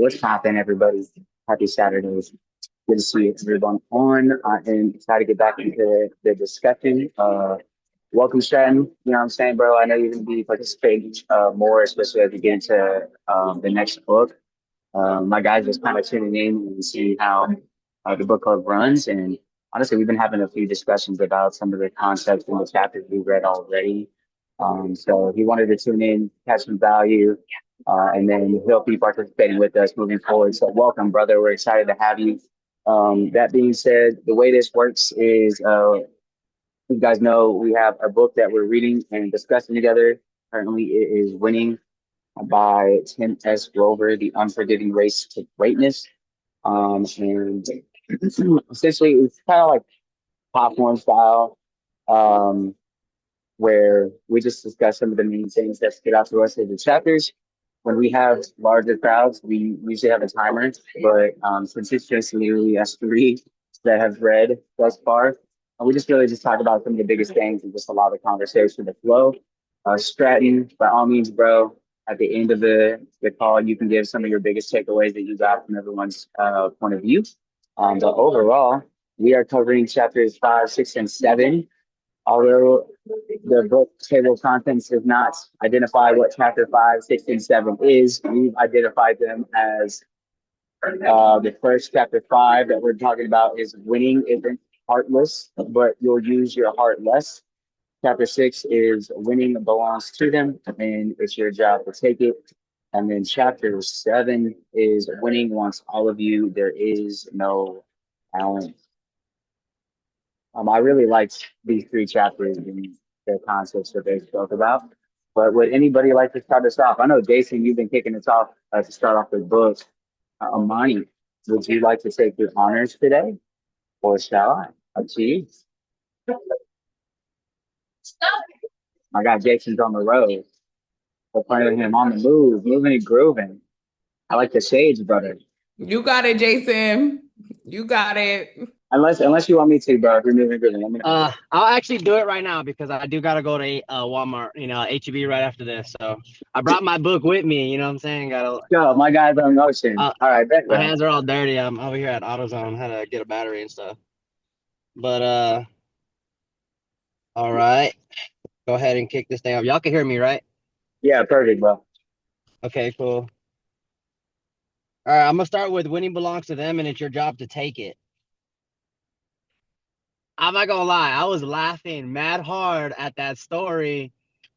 What's poppin', everybody? Happy Saturdays. Good to see everyone on. I am excited to get back into the discussion. Welcome, Stratton. You know what I'm saying, bro? I know you're going to be participating more, especially as we get into the next book. My guys just kind of tuning in and see how the book club runs. And honestly, we've been having a few discussions about some of the concepts in the chapters we read already. So he wanted to tune in, catch some value, and then he'll be participating with us moving forward. So welcome, brother. We're excited to have you. That being said, the way this works is you guys know we have a book that we're reading and discussing together. Currently, it is Winning by Tim S. Grover, The Unforgiving Race to Greatness. And essentially, it's kind of like popcorn style, um, where we just discuss some of the main things that stood out to us in the chapters. When we have larger crowds, we usually have a timer, but since it's just literally us three that have read thus far, we just really just talk about some of the biggest things and just allow the conversation to flow. Stratton, by all means, bro, at the end of the call, you can give some of your biggest takeaways that you got from everyone's point of view. But overall, we are covering chapters 5, 6, and 7. Although the book table of contents does not identify what chapter 5, 6, and 7 is, we've identified them as the first chapter 5 that we're talking about is winning isn't heartless, but you'll use your heart less. Chapter 6 is winning belongs to them, and it's your job to take it. And then chapter 7 is winning wants all of you. There is no talent. I really liked these three chapters and the concepts that they spoke about. But would anybody like to start us off? I know, Jason, you've been kicking us off to start off with books. Amani, would you like to take your honors today, or shall I? Up to you. I got Jason's on the road. We're playing him on the move, moving and grooving. I like the shades, brother. You got it, Jason. You got it. Unless you want me to, bro. If you're moving and grooving, let me know. I'll actually do it right now because I do gotta go to Walmart, HEB right after this. So I brought my book with me. You know what I'm saying? Go, my guy's on motion. Uh, All right, bet, my bro. hands are all dirty. I'm over here at AutoZone, had to get a battery and stuff. But all right, go ahead and kick this thing off. Y'all can hear me, right? Yeah, perfect, bro. Okay, cool. All right, I'm gonna start with winning belongs to them, and it's your job to take it. I'm not gonna lie, I was laughing mad hard at that story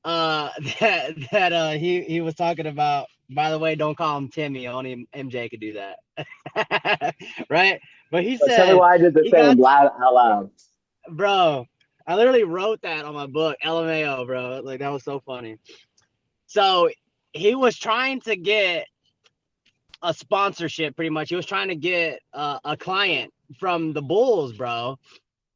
that he was talking about. By the way, don't call him Timmy, only MJ could do that. Right? But he But tell me said why I did the he same got, loud out loud. bro, I literally wrote that on my book, LMAO, bro. Like that was so funny. So he was trying to get a sponsorship pretty much. He was trying to get a client from the Bulls, bro,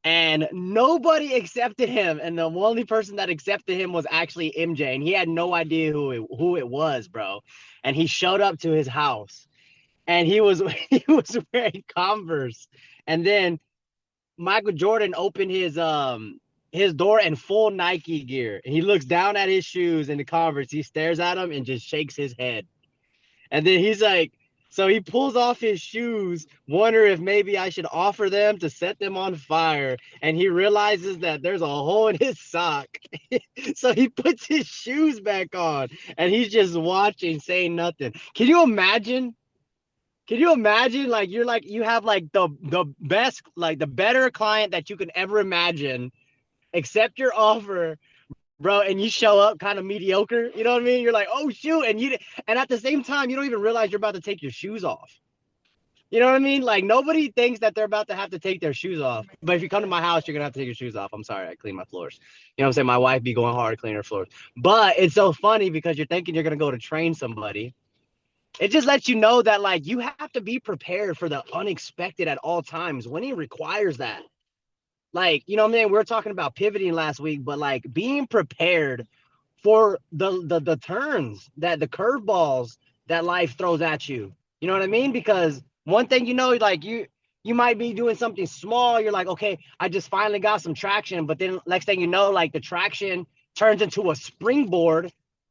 and nobody accepted him, and the only person that accepted him was actually MJ, and he had no idea who it was, bro. And he showed up to his house, and he was he was wearing Converse, and then Michael Jordan opened his door in full Nike gear, and he looks down at his shoes and the Converse. He stares at him and just shakes his head. And then he's like, so he pulls off his shoes, wonder if maybe I should offer them to set them on fire. And he realizes that there's a hole in his sock. So he puts his shoes back on and he's just watching, saying nothing. Can you imagine? Can you imagine like you have like the best, like the better client that you can ever imagine, accept your offer, bro, and you show up kind of mediocre, you know what I mean? You're like, oh shoot, and at the same time, you don't even realize you're about to take your shoes off. You know what I mean? Like nobody thinks that they're about to have to take their shoes off. But if you come to my house, you're gonna have to take your shoes off. I'm sorry, I clean my floors. You know what I'm saying? My wife be going hard cleaning her floors. But it's so funny because you're thinking you're gonna go to train somebody. It just lets you know that like you have to be prepared for the unexpected at all times. Winning requires that. Like, you know what I mean? We were talking about pivoting last week, but like being prepared for the turns, that the curveballs that life throws at you. You know what I mean? Because one thing like you might be doing something small. You're like, okay, I just finally got some traction, but then next thing you know, like the traction turns into a springboard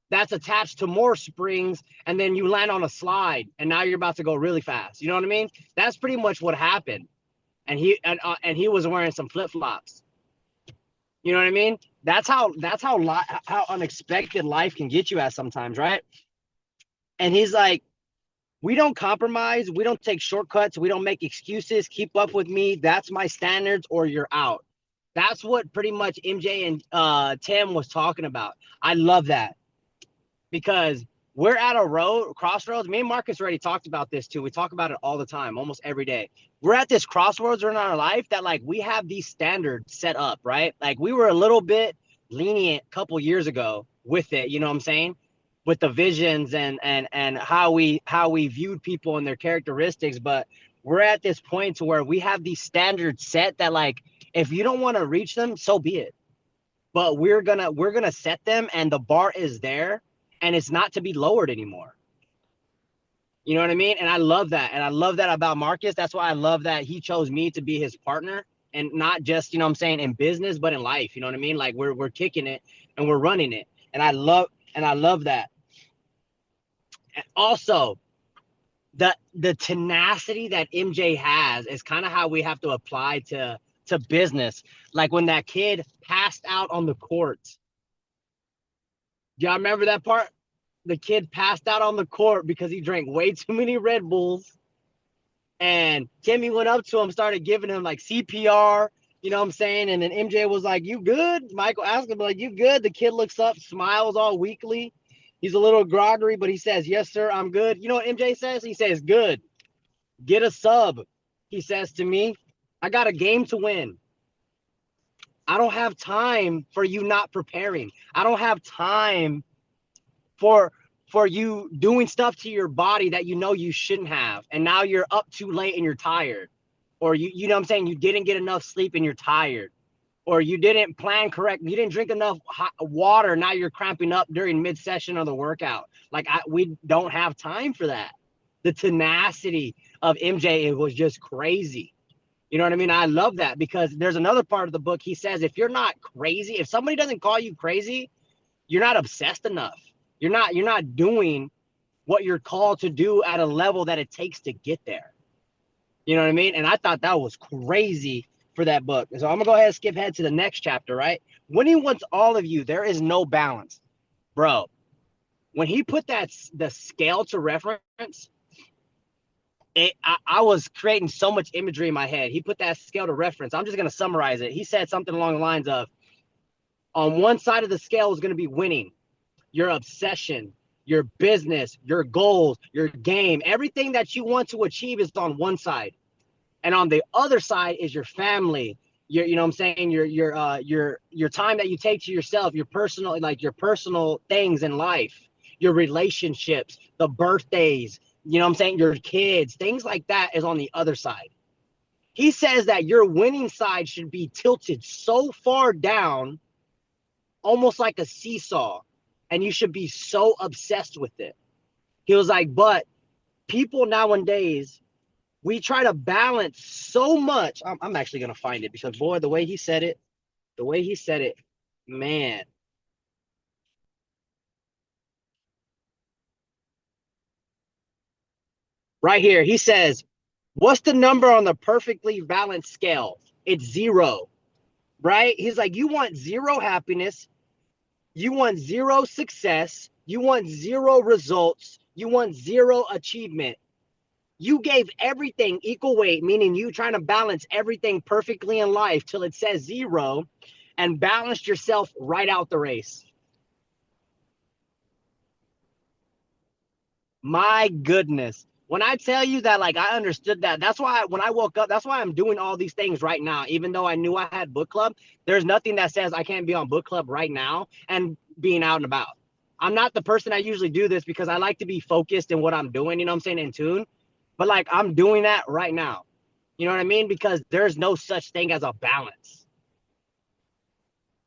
that's attached to more springs, and then you land on a slide, and now you're about to go really fast. You know what I mean? That's pretty much what happened. And he was wearing some flip flops. You know what I mean? How unexpected life can get you at sometimes, right? And he's like, we don't compromise, we don't take shortcuts, we don't make excuses. Keep up with me. That's my standards, or you're out. That's what pretty much MJ and Tim was talking about. I love that because we're at a crossroads. Me and Marcus already talked about this too. We talk about it all the time, almost every day. We're at this crossroads in our life that like we have these standards set up, right? Like we were a little bit lenient a couple years ago with it, you know what I'm saying? With the visions and how we viewed people and their characteristics, but we're at this point to where we have these standards set that like if you don't want to reach them, so be it. But we're gonna set them, and the bar is there, and it's not to be lowered anymore. You know what I mean? And I love that. And I love that about Marcus. That's why I love that he chose me to be his partner, and not just, you know what I'm saying, in business, but in life. You know what I mean? Like we're kicking it and we're running it. And I love that. And also, the tenacity that MJ has is kind of how we have to apply to business. Like when that kid passed out on the court. Do y'all remember that part? The kid passed out on the court because he drank way too many Red Bulls. And Timmy went up to him, started giving him like CPR, you know what I'm saying? And then MJ was like, "You good?" Michael asked him, like, "You good?" The kid looks up, smiles all weakly. He's a little groggy, but he says, "Yes, sir, I'm good." You know what MJ says? He says, "Good. Get a sub." He says to me, "I got a game to win. I don't have time for you not preparing. I don't have time for you doing stuff to your body that you know you shouldn't have, and now you're up too late and you're tired, or you know what I'm saying, you didn't get enough sleep and you're tired, or you didn't plan correct, you didn't drink enough hot water, now you're cramping up during mid-session of the workout." Like we don't have time for that. The tenacity of MJ, it was just crazy. You know what I mean? I love that because there's another part of the book. He says if you're not crazy, if somebody doesn't call you crazy, you're not obsessed enough. You're not doing what you're called to do at a level that it takes to get there. You know what I mean? And I thought that was crazy for that book. So I'm gonna go ahead and skip ahead to the next chapter, right? When he wants all of you, there is no balance. Bro, when he put the scale to reference, I was creating so much imagery in my head. He put that scale to reference. I'm just gonna summarize it. He said something along the lines of, on one side of the scale is gonna be winning, your obsession, your business, your goals, your game, everything that you want to achieve is on one side. And on the other side is your family, you know what I'm saying, your time that you take to yourself, your personal things in life, your relationships, the birthdays, you know what I'm saying, your kids, things like that is on the other side. He says that your winning side should be tilted so far down, almost like a seesaw, and you should be so obsessed with it. He was like, but people nowadays, we try to balance so much. I'm actually going to find it because, boy, the way he said it, man. Right here, he says, what's the number on the perfectly balanced scale? It's 0, right? He's like, you want 0 happiness, you want 0 success, you want 0 results, you want 0 achievement. You gave everything equal weight, meaning you trying to balance everything perfectly in life till it says 0, and balanced yourself right out the race. My goodness. When I tell you that, like, I understood that. That's why when I woke up, that's why I'm doing all these things right now. Even though I knew I had book club, there's nothing that says I can't be on book club right now and being out and about. I'm not the person that usually do this because I like to be focused in what I'm doing, you know what I'm saying, in tune. But like, I'm doing that right now. You know what I mean? Because there's no such thing as a balance.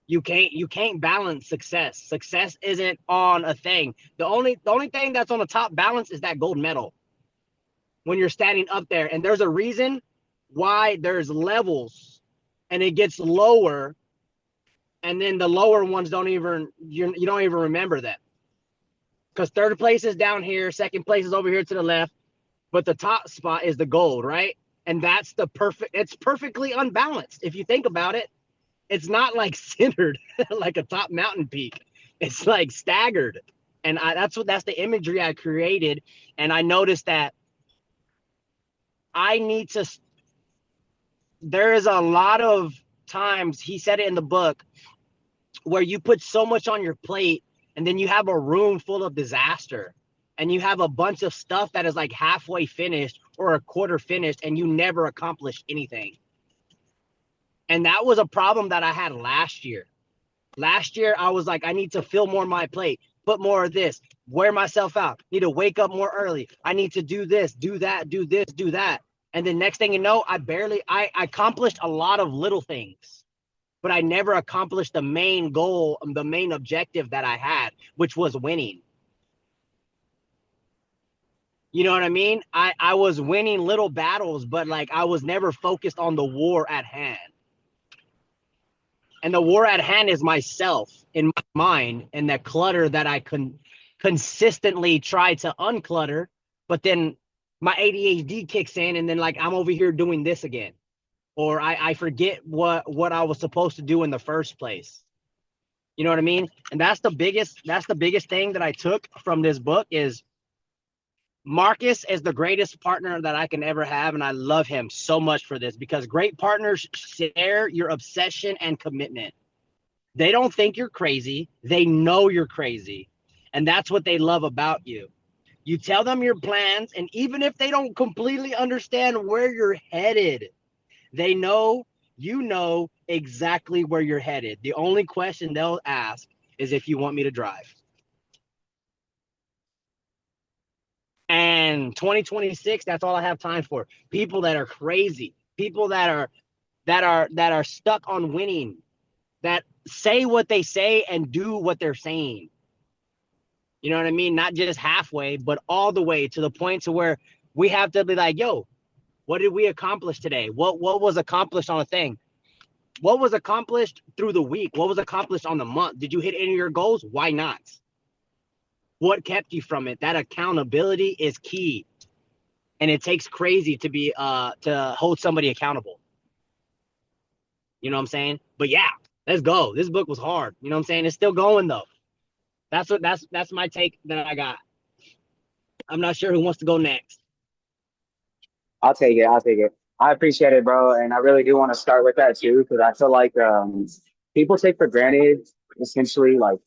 You can't balance success. Success isn't on a thing. The only thing that's on the top balance is that gold medal when you're standing up there. And there's a reason why there's levels and it gets lower, and then the lower ones don't even, you don't even remember them. because third place is down here, second place is over here to the left, but the top spot is the gold, right? And that's the perfect, it's perfectly unbalanced. If you think about it, it's not like centered like a top mountain peak. It's like staggered. And that's the imagery I created. And I noticed that I need to, there is a lot of times, he said it in the book, where you put so much on your plate and then you have a room full of disaster and you have a bunch of stuff that is like halfway finished or a quarter finished and you never accomplished anything. And that was a problem that I had last year. Last year, I was like, I need to fill more of my plate, put more of this, wear myself out, need to wake up more early. I need to do this, do that, do this, do that. And then next thing you know, I accomplished a lot of little things, but I never accomplished the main goal, the main objective that I had, which was winning. You know what I mean? I was winning little battles, but like I was never focused on the war at hand. And the war at hand is myself in my mind and that clutter that I consistently try to unclutter, but then my ADHD kicks in and then like I'm over here doing this again. Or I forget what I was supposed to do in the first place. You know what I mean? And that's the biggest thing that I took from this book is Marcus is the greatest partner that I can ever have. And I love him so much for this because great partners share your obsession and commitment. They don't think you're crazy. They know you're crazy. And that's what they love about you. You tell them your plans. And even if they don't completely understand where you're headed, they know you know exactly where you're headed. The only question they'll ask is if you want me to drive. And 2026, that's all I have time for. People that are crazy, people that are stuck on winning, that say what they say and do what they're saying. You know what I mean? Not just halfway, but all the way to the point to where we have to be like, yo, what did we accomplish today? What was accomplished on a thing? What was accomplished through the week? What was accomplished on the month? Did you hit any of your goals? Why not? What kept you from it? That accountability is key. And it takes crazy to be to hold somebody accountable. You know what I'm saying? But yeah, let's go. This book was hard. You know what I'm saying? It's still going though. That's my take that I got. I'm not sure who wants to go next. I'll take it. I'll take it. I appreciate it, bro. And I really do want to start with that too, because I feel like people take for granted essentially like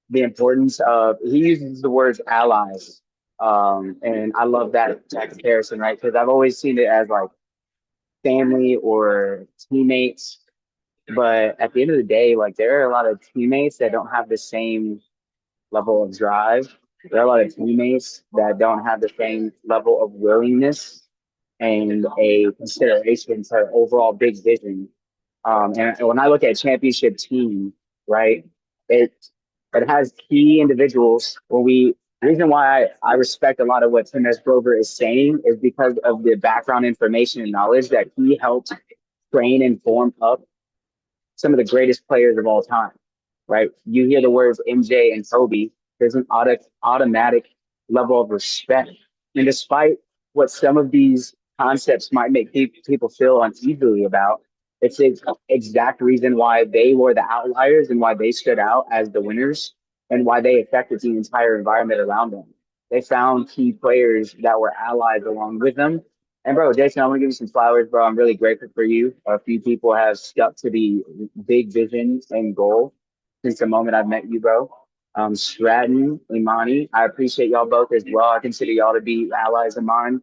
the importance of, he uses the words allies. And I love that comparison, right? Because I've always seen it as like family or teammates. But at the end of the day, like there are a lot of teammates that don't have the same level of drive. There are a lot of teammates that don't have the same level of willingness and a consideration for overall big vision. And when I look at championship team, right, it it has key individuals. The reason why I respect a lot of what Tim S. Grover is saying is because of the background information and knowledge that he helped train and form up some of the greatest players of all time, right? You hear the words MJ and Kobe, there's an automatic level of respect. And despite what some of these concepts might make people feel uneasily about, it's the exact reason why they were the outliers and why they stood out as the winners and why they affected the entire environment around them. They found key players that were allies along with them. And bro, Jason, I want to give you some flowers, bro. I'm really grateful for you. A few people have stuck to the big vision and goal since the moment I've met you, bro. Stratton, Imani, I appreciate y'all both as well. I consider y'all to be allies of mine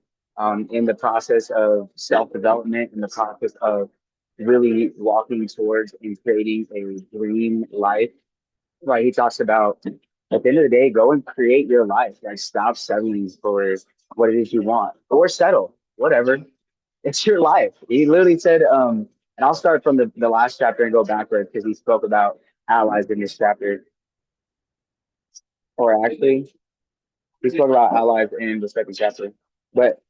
in the process of self-development, in the process of really walking towards and creating a dream life. Right? He talks about at the end of the day, go and create your life. Like stop settling for what it is you want, or settle, whatever. It's your life. He literally said, and I'll start from the last chapter and go backwards because he spoke about allies in this chapter. Or actually, he spoke about allies in the second chapter. But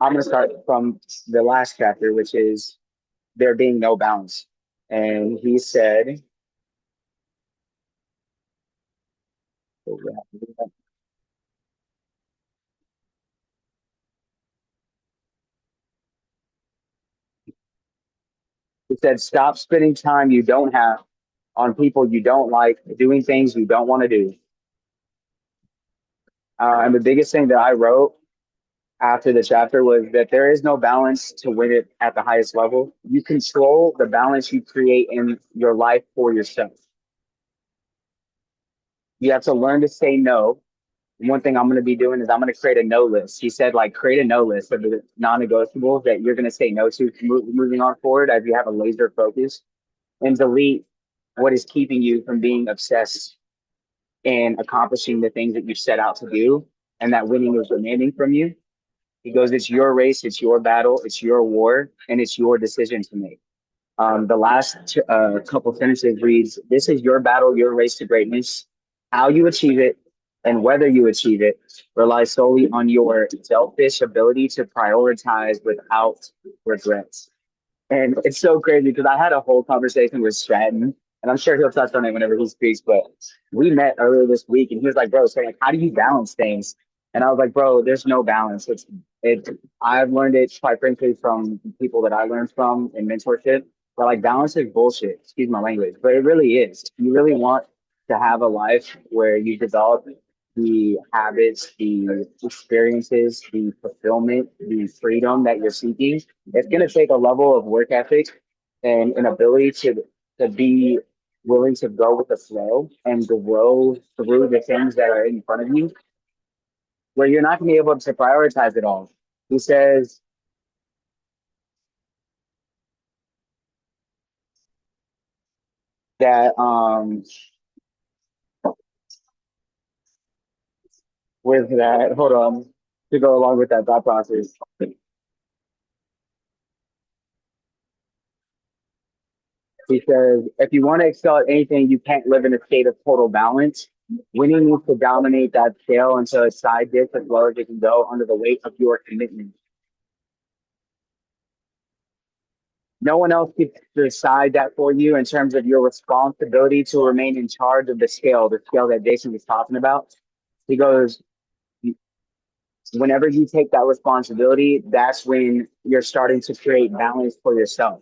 I'm going to start from the last chapter, which is there being no balance. And he said, He said, stop spending time you don't have on people you don't like, doing things you don't want to do. And the biggest thing that I wrote after the chapter was that there is no balance to win it at the highest level. You control the balance you create in your life for yourself. You have to learn to say no. One thing I'm going to be doing is I'm going to create a no list. He said, like, create a no list of the non-negotiables that you're going to say no to moving on forward as you have a laser focus, and delete what is keeping you from being obsessed and accomplishing the things that you set out to do and that winning is demanding from you. He goes, it's your race, it's your battle, it's your war, and it's your decision to make. The last couple sentences reads, this is your battle, your race to greatness. How you achieve it and whether you achieve it relies solely on your selfish ability to prioritize without regrets. And it's so crazy because I had a whole conversation with Stratton, and I'm sure he'll touch on it whenever he speaks. But we met earlier this week, and he was like, "Bro, so like, how do you balance things?" And I was like, "Bro, there's no balance. It. I've learned it quite frankly from people that I learned from in mentorship. But like, balance is bullshit. Excuse my language, but it really is. You really want to have a life where you develop the habits, the experiences, the fulfillment, the freedom that you're seeking. It's going to take a level of work ethic and an ability to be willing to go with the flow and grow through the things that are in front of you, where you're not going to be able to prioritize it all. He says that with that, hold on, to go along with that thought process. He says, if you want to excel at anything, you can't live in a state of total balance. Winning needs to dominate that scale until its side dips as low as it can go under the weight of your commitment. No one else can decide that for you in terms of your responsibility to remain in charge of the scale that Jason was talking about. He goes, whenever you take that responsibility, that's when you're starting to create balance for yourself.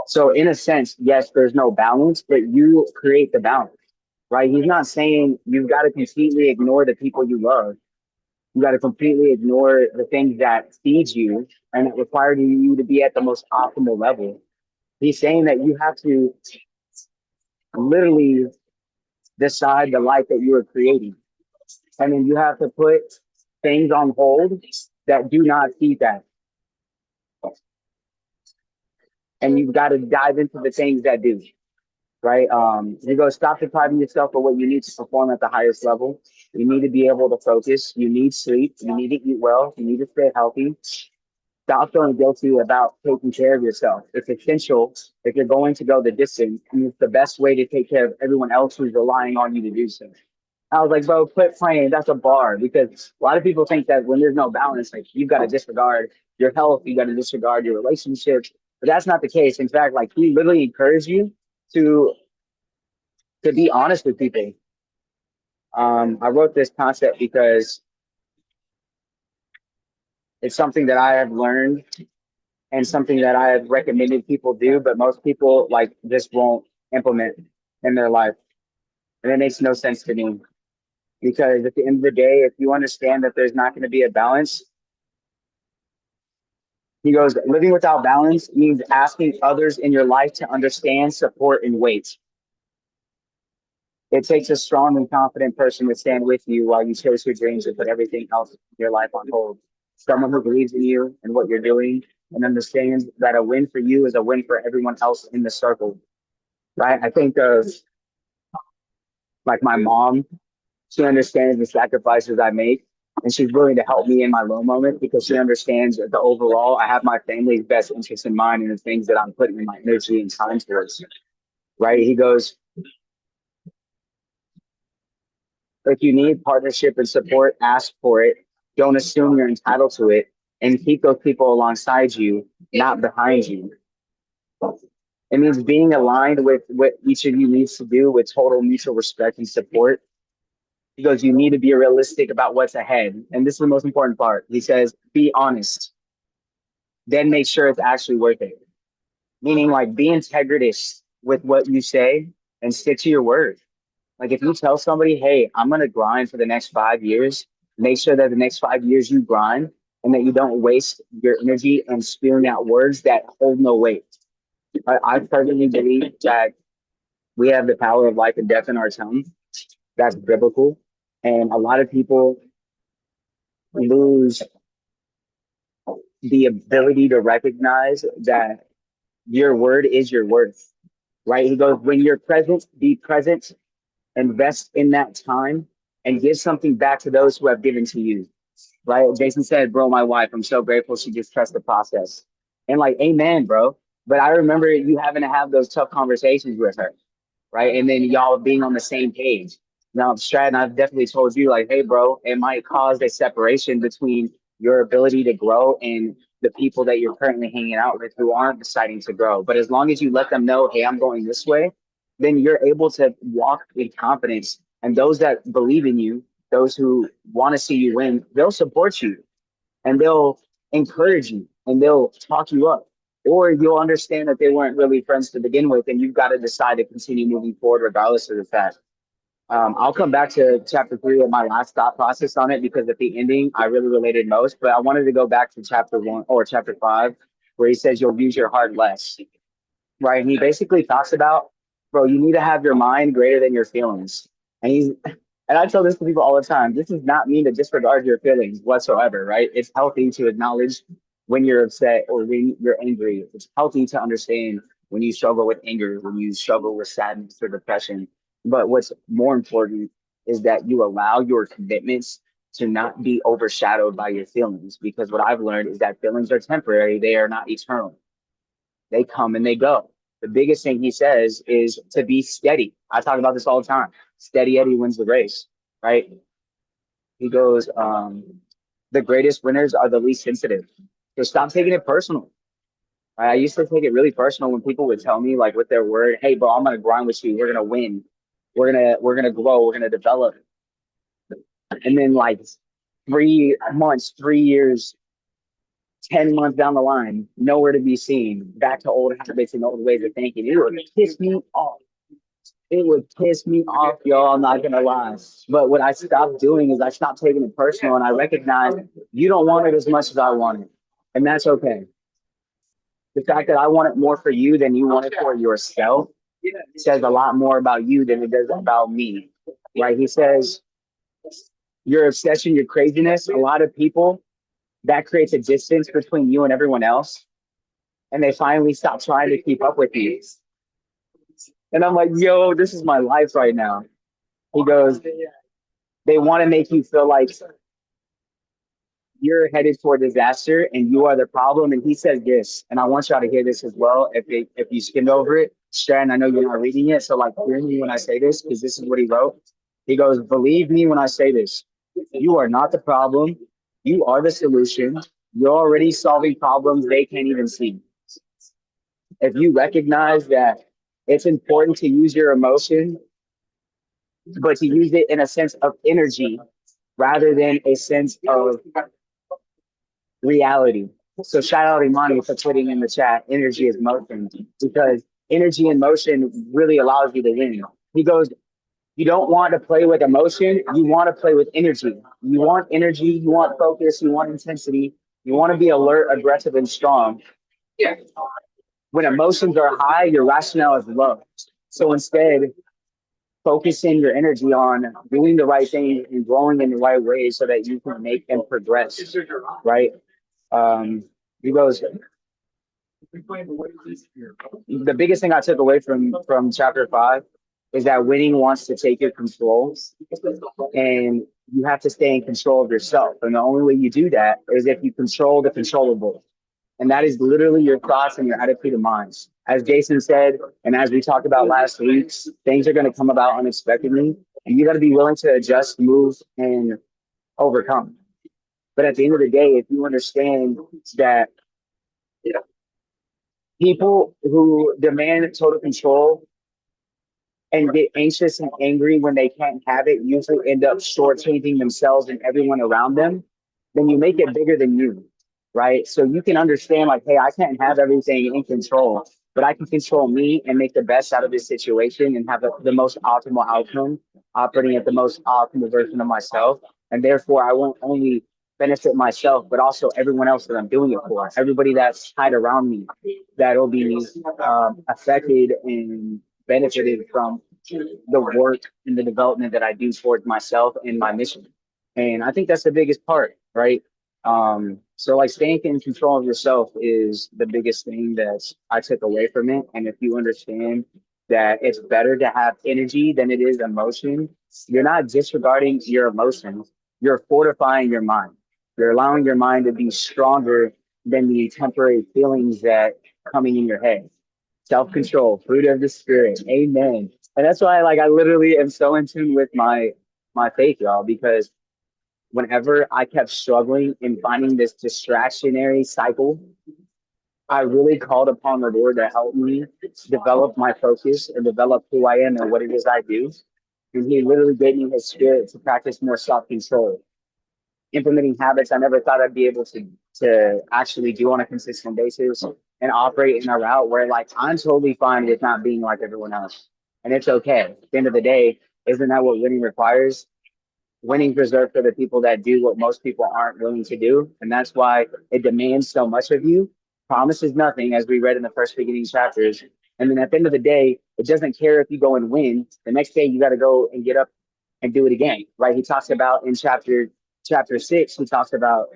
So in a sense, yes, there's no balance, but you create the balance, right? He's not saying you've got to completely ignore the people you love. You got to completely ignore the things that feed you and that require you to be at the most optimal level. He's saying that you have to literally decide the life that you are creating. And then you have to put things on hold that do not feed that. And you've got to dive into the things that do, right? You go stop depriving yourself of what you need to perform at the highest level. You need to be able to focus. You need sleep. You need to eat well. You need to stay healthy. Stop feeling guilty about taking care of yourself. It's essential if you're going to go the distance, and it's the best way to take care of everyone else who's relying on you to do so. I was like, bro, quit playing. That's a bar because a lot of people think that when there's no balance, like you've got to disregard your health, you got to disregard your relationships, but that's not the case. In fact, like he literally encouraged you to to be honest with people. I wrote this concept because it's something that I have learned and something that I have recommended people do, but most people like just won't implement in their life. And it makes no sense to me because at the end of the day, if you understand that there's not going to be a balance, he goes, living without balance means asking others in your life to understand, support, and wait. It takes a strong and confident person to stand with you while you chase your dreams and put everything else in your life on hold. Someone who believes in you and what you're doing and understands that a win for you is a win for everyone else in the circle, right? I think of like my mom. She understands the sacrifices I make, and she's willing to help me in my low moment because she understands that the overall, I have my family's best interests in mind and the things that I'm putting my energy and time towards, right? He goes, if you need partnership and support, ask for it. Don't assume you're entitled to it, and keep those people alongside you, not behind you. It means being aligned with what each of you needs to do with total mutual respect and support. He goes, you need to be realistic about what's ahead. And this is the most important part. He says, be honest, then make sure it's actually worth it. meaning like be integritous with what you say and stick to your word. Like if you tell somebody, hey, I'm gonna grind for the next 5 years, make sure that the next 5 years you grind and that you don't waste your energy and spewing out words that hold no weight. I firmly believe that we have the power of life and death in our tongue. That's biblical. And a lot of people lose the ability to recognize that your word is your worth, right? He goes, when you're present, be present, invest in that time, and give something back to those who have given to you, right? Jason said, bro, my wife, I'm so grateful she just trusts the process. And like, amen, bro. But I remember you having to have those tough conversations with her, right? And then y'all being on the same page. Now, Stratton, I've definitely told you, like, hey, bro, it might cause a separation between your ability to grow and the people that you're currently hanging out with who aren't deciding to grow. But as long as you let them know, hey, I'm going this way, then you're able to walk with confidence. And those that believe in you, those who want to see you win, they'll support you and they'll encourage you and they'll talk you up. Or you'll understand that they weren't really friends to begin with, and you've got to decide to continue moving forward regardless of the fact. I'll come back to chapter 3 of my last thought process on it because at the ending I really related most. But I wanted to go back to chapter 1 or chapter 5, where he says you'll use your heart less, right? And he basically talks about, bro, you need to have your mind greater than your feelings. And he's and I tell this to people all the time. This does not mean to disregard your feelings whatsoever, right? It's healthy to acknowledge when you're upset or when you're angry. It's healthy to understand when you struggle with anger, when you struggle with sadness or depression. But what's more important is that you allow your commitments to not be overshadowed by your feelings. Because what I've learned is that feelings are temporary, they are not eternal. They come and they go. The biggest thing he says is to be steady. I talk about this all the time. Steady Eddie wins the race, right? He goes, the greatest winners are the least sensitive. So stop taking it personal. Right? I used to take it really personal when people would tell me, like with their word, hey, bro, I'm gonna grind with you. We're gonna win. We're gonna grow. We're gonna develop. And then like 3 months, 3 years, 10 months down the line, nowhere to be seen, back to old habits and old ways of thinking. It would piss me off. It would piss me off, y'all. I'm not gonna lie. But what I stopped doing is I stopped taking it personal and I recognized you don't want it as much as I want it. And that's okay. The fact that I want it more for you than you want it for yourself says a lot more about you than it does about me. Right? He says, your obsession, your craziness, a lot of people, that creates a distance between you and everyone else. And they finally stop trying to keep up with you. And I'm like, yo, this is my life right now. He goes, they want to make you feel like you're headed for disaster and you are the problem. And he says this, and I want y'all to hear this as well. If you skimmed over it, Stratton, I know you're not reading it, so like hear me when I say this, because this is what he wrote. He goes, believe me when I say this. You are not the problem. You are the solution. You're already solving problems they can't even see. If you recognize that it's important to use your emotion, but to use it in a sense of energy rather than a sense of reality. So shout out Imani for putting in the chat, energy is motion, because energy and motion really allows you to win. He goes, you don't want to play with emotion, you want to play with energy. You want energy, you want focus, you want intensity, you want to be alert, aggressive, and strong. Yeah. When emotions are high, your rationale is low. So instead, focusing your energy on doing the right thing and growing in the right way so that you can make and progress, right? He goes, the biggest thing I took away from chapter 5 is that winning wants to take your control, and you have to stay in control of yourself. And the only way you do that is if you control the controllable. And that is literally your thoughts and your attitude of minds. As Jason said, and as we talked about last week, things are going to come about unexpectedly, and you got to be willing to adjust, move, and overcome. But at the end of the day, if you understand that people who demand total control and get anxious and angry when they can't have it usually end up shortchanging themselves and everyone around them, then you make it bigger than you, right? So you can understand like, hey, I can't have everything in control, but I can control me and make the best out of this situation and have the most optimal outcome, operating at the most optimal version of myself. And therefore, I won't only benefit myself, but also everyone else that I'm doing it for, everybody that's tied around me that'll be affected and benefited from the work and the development that I do towards myself and my mission. And I think that's the biggest part, right? So like staying in control of yourself is the biggest thing that I took away from it. And if you understand that it's better to have energy than it is emotion, you're not disregarding your emotions, you're fortifying your mind. You're allowing your mind to be stronger than the temporary feelings that coming in your head. Self-control, fruit of the spirit. Amen. And that's why like I literally am so in tune with my faith, y'all, because whenever I kept struggling and finding this distractionary cycle, I really called upon the Lord to help me develop my focus and develop who I am and what it is I do. And He literally gave me His spirit to practice more self-control, implementing habits I never thought I'd be able to actually do on a consistent basis and operate in a route where like I'm totally fine with not being like everyone else. And it's okay. At the end of the day, isn't that what winning requires? Winning reserved for the people that do what most people aren't willing to do. And that's why it demands so much of you. Promises nothing, as we read in the first beginning chapters. And then at the end of the day, it doesn't care if you go and win. The next day you got to go and get up and do it again. Right. He talks about in chapter 6, he talks about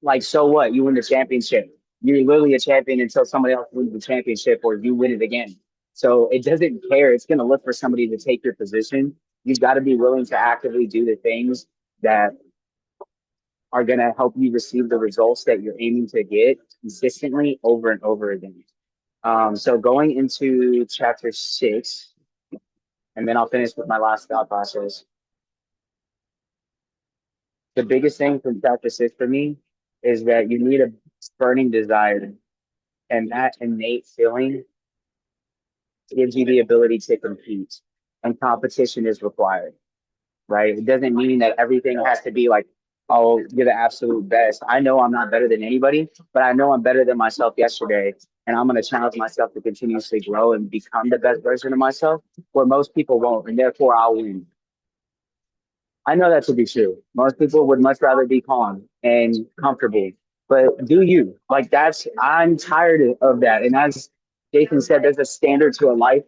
like, so what? You win the championship. You're literally a champion until somebody else wins the championship or you win it again. So it doesn't care. It's going to look for somebody to take your position. You've got to be willing to actively do the things that are going to help you receive the results that you're aiming to get consistently over and over again. So going into chapter 6, and then I'll finish with my last thought process. The biggest thing from chapter 6 for me is that you need a burning desire, and that innate feeling gives you the ability to compete, and competition is required, right? It doesn't mean that everything has to be like, oh, you're the absolute best. I know I'm not better than anybody, but I know I'm better than myself yesterday. And I'm going to challenge myself to continuously grow and become the best version of myself, where most people won't, and therefore I'll win. I know that to be true. Most people would much rather be calm and comfortable. But do you? Like I'm tired of that. And as Jason said, there's a standard to a life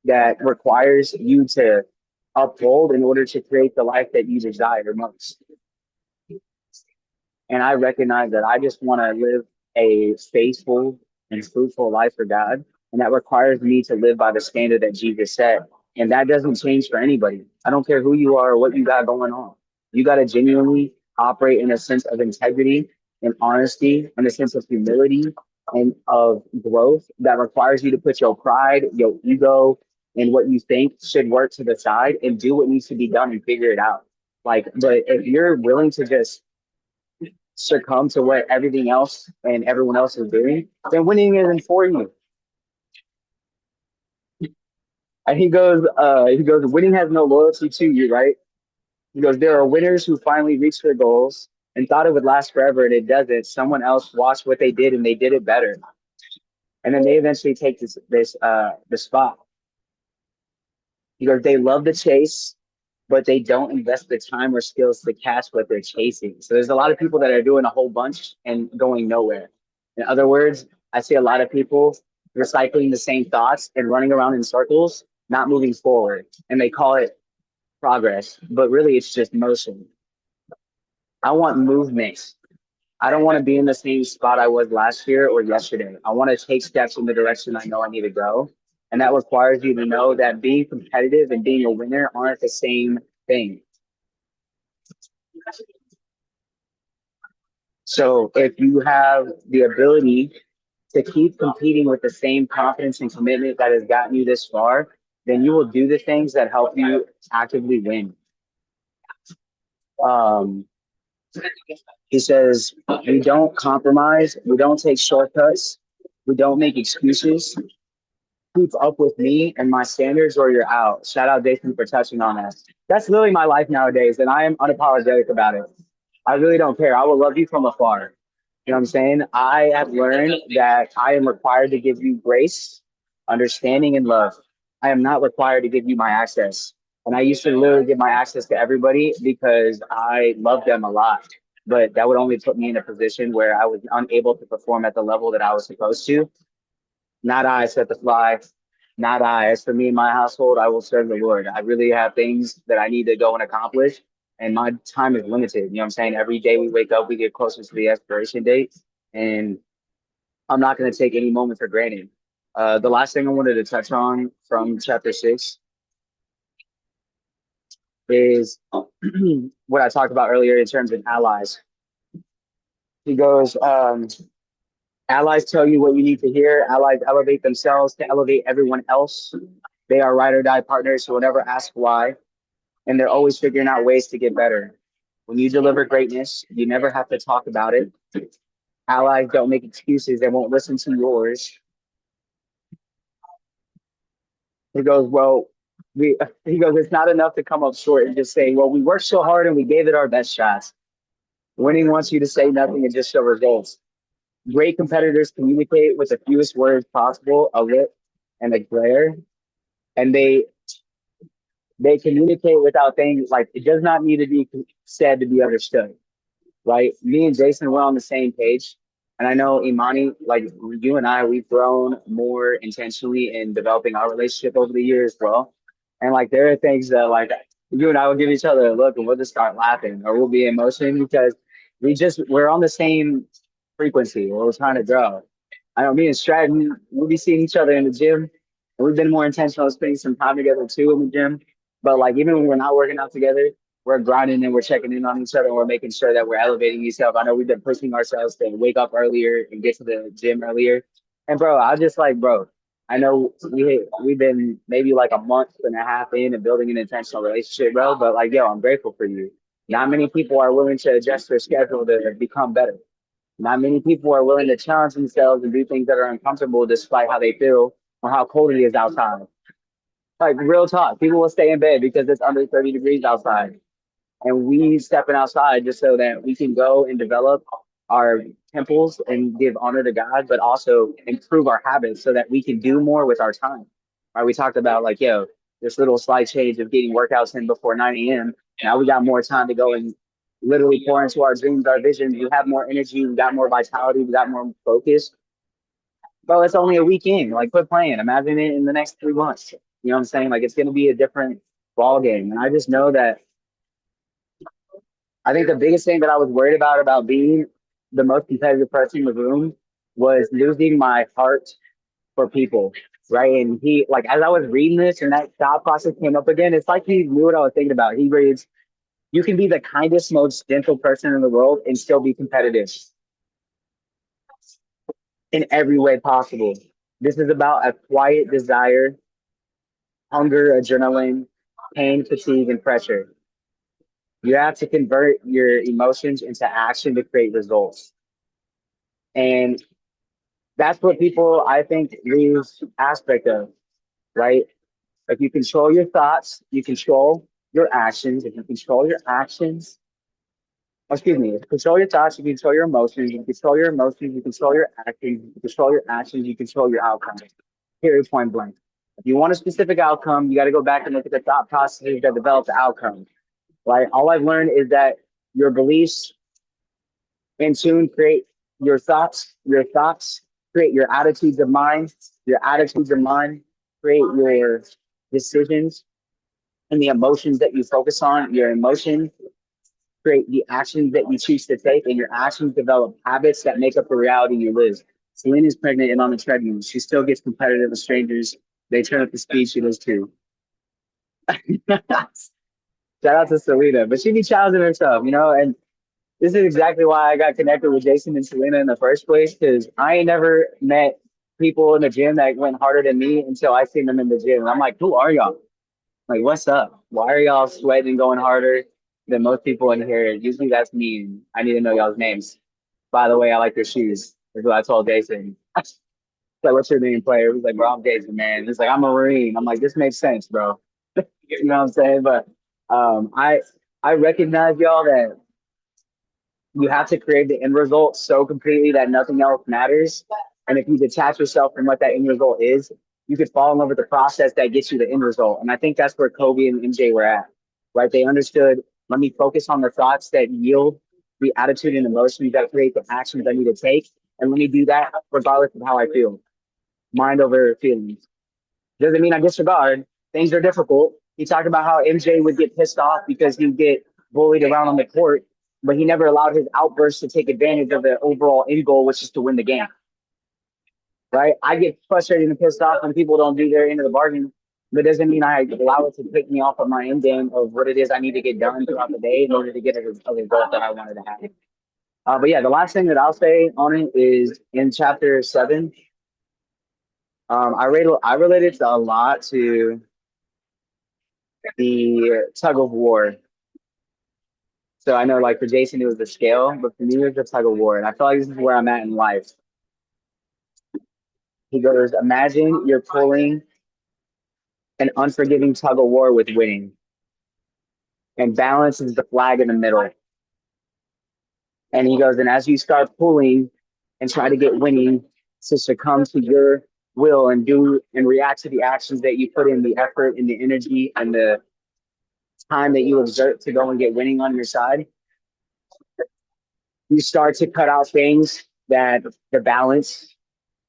that requires you to uphold in order to create the life that you desire most. And I recognize that I just want to live a faithful and fruitful life for God. And that requires me to live by the standard that Jesus set. And that doesn't change for anybody. I don't care who you are or what you got going on. You got to genuinely operate in a sense of integrity and honesty and a sense of humility and of growth that requires you to put your pride, your ego, and what you think should work to the side and do what needs to be done and figure it out. Like, but if you're willing to just succumb to what everything else and everyone else is doing, then winning isn't for you. And he goes, winning has no loyalty to you, right? He goes, there are winners who finally reach their goals and thought it would last forever, and it doesn't. Someone else watched what they did and they did it better. And then they eventually take the spot. He goes, they love the chase, but they don't invest the time or skills to catch what they're chasing. So there's a lot of people that are doing a whole bunch and going nowhere. In other words, I see a lot of people recycling the same thoughts and running around in circles, not moving forward. And they call it progress, but really it's just motion. I want movement. I don't want to be in the same spot I was last year or yesterday. I want to take steps in the direction I know I need to go. And that requires you to know that being competitive and being a winner aren't the same thing. So if you have the ability to keep competing with the same confidence and commitment that has gotten you this far, then you will do the things that help you actively win. He says, we don't compromise, we don't take shortcuts, we don't make excuses. Keep up with me and my standards or you're out. Shout out Jason for touching on that. That's literally my life nowadays, and I am unapologetic about it. I really don't care. I will love you from afar. You know what I'm saying? I have learned that I am required to give you grace, understanding, and love. I am not required to give you my access. And I used to literally give my access to everybody because I love them a lot. But that would only put me in a position where I was unable to perform at the level that I was supposed to. Not I set the fly, not I. As for me and my household, I will serve the Lord. I really have things that I need to go and accomplish, and my time is limited. You know what I'm saying? Every day we wake up, we get closer to the expiration date, and I'm not going to take any moment for granted. The last thing I wanted to touch on from chapter 6 is what I talked about earlier in terms of allies. He goes, allies tell you what you need to hear. Allies elevate themselves to elevate everyone else. They are ride or die partners who will never ask why, and they're always figuring out ways to get better. When you deliver greatness, you never have to talk about it. Allies don't make excuses. They won't listen to yours. He goes, well, he goes, it's not enough to come up short and just say, well, we worked so hard and we gave it our best shots. Winning wants you to say nothing and just show results. Great competitors communicate with the fewest words possible, a lip and a glare, and they communicate without things like it does not need to be said to be understood. Right? Me and Jason were on the same page. And I know Imani, like you and I, we've grown more intentionally in developing our relationship over the years as well. And like there are things that like you and I will give each other a look and we'll just start laughing or we'll be in motion because we're on the same frequency. We're trying to grow. I know me and Stratton, we'll be seeing each other in the gym. And we've been more intentional spending some time together too in the gym. But like even when we're not working out together, we're grinding and we're checking in on each other and we're making sure that we're elevating each other. I know we've been pushing ourselves to wake up earlier and get to the gym earlier. And bro, I just like, bro, I know we've been maybe like a month and a half in and building an intentional relationship, bro. But like, yo, I'm grateful for you. Not many people are willing to adjust their schedule to become better. Not many people are willing to challenge themselves and do things that are uncomfortable despite how they feel or how cold it is outside. Like real talk, people will stay in bed because it's under 30 degrees outside and we stepping outside just so that we can go and develop our temples and give honor to God, but also improve our habits so that we can do more with our time. Right? We talked about like, yo, this little slight change of getting workouts in before 9 a.m. Now we got more time to go and literally pour into our dreams, our visions. We have more energy, we got more vitality, we got more focus. Bro, it's only a weekend. Like, quit playing. Imagine it in the next 3 months. You know what I'm saying? Like, it's going to be a different ball game. And I just know that I think the biggest thing that I was worried about being the most competitive person in the room was losing my heart for people, right? And he, like, as I was reading this and that thought process came up again, it's like he knew what I was thinking about. He reads, you can be the kindest, most gentle person in the world and still be competitive in every way possible. This is about a quiet desire, hunger, adrenaline, pain, fatigue, and pressure. You have to convert your emotions into action to create results. And that's what people, I think, lose aspect of, right? If you control your thoughts, you control your actions. If you control your actions, excuse me, if you control your thoughts, you control your emotions. If you control your emotions, you control your actions. If you control your actions, you control your outcomes. Period, point blank. If you want a specific outcome, you got to go back and look at the thought processes that develop the outcome. Right? All I've learned is that your beliefs in tune create your thoughts create your attitudes of mind, your attitudes of mind create your decisions and the emotions that you focus on, your emotions create the actions that you choose to take, and your actions develop habits that make up the reality you live. Selena's pregnant and on the treadmill. She still gets competitive with strangers. They turn up the speed, she does too. Shout out to Selena, but she be challenging herself, you know, and this is exactly why I got connected with Jason and Selena in the first place, because I ain't never met people in the gym that went harder than me until I seen them in the gym. And I'm like, who are y'all? Like, what's up? Why are y'all sweating and going harder than most people in here? Usually that's me. And I need to know y'all's names. By the way, I like your shoes. That's what I told Jason. Like, what's your name, player? He's like, bro, I'm Jason, man. He's like, I'm a Marine. I'm like, this makes sense, bro. You know what I'm saying? But I recognize y'all that You have to create the end result so completely that nothing else matters. And if you detach yourself from what that end result is, you could fall in love with the process that gets you the end result. And I think that's where Kobe and MJ were at, right? They understood, let me focus on the thoughts that yield the attitude and emotions that create the actions I need to take. And let me do that regardless of how I feel. Mind over feelings. Doesn't mean I disregard. Things are difficult. He talked about how MJ would get pissed off because he'd get bullied around on the court, but he never allowed his outbursts to take advantage of the overall end goal, which is to win the game. Right? I get frustrated and pissed off when people don't do their end of the bargain, but it doesn't mean I allow it to take me off of my end game of what it is I need to get done throughout the day in order to get a result that I wanted to have. But yeah, the last thing that I'll say on it is in chapter 7. I related a lot to the tug of war. So I know, like for Jason, it was the scale, but for me, it was the tug of war. And I feel like this is where I'm at in life. He goes, imagine you're pulling an unforgiving tug of war with winning, and balance is the flag in the middle. And he goes, and as you start pulling and try to get winning to succumb to your will and do and react to the actions that you put in, the effort and the energy and the time that you exert to go and get winning on your side, you start to cut out things that the balance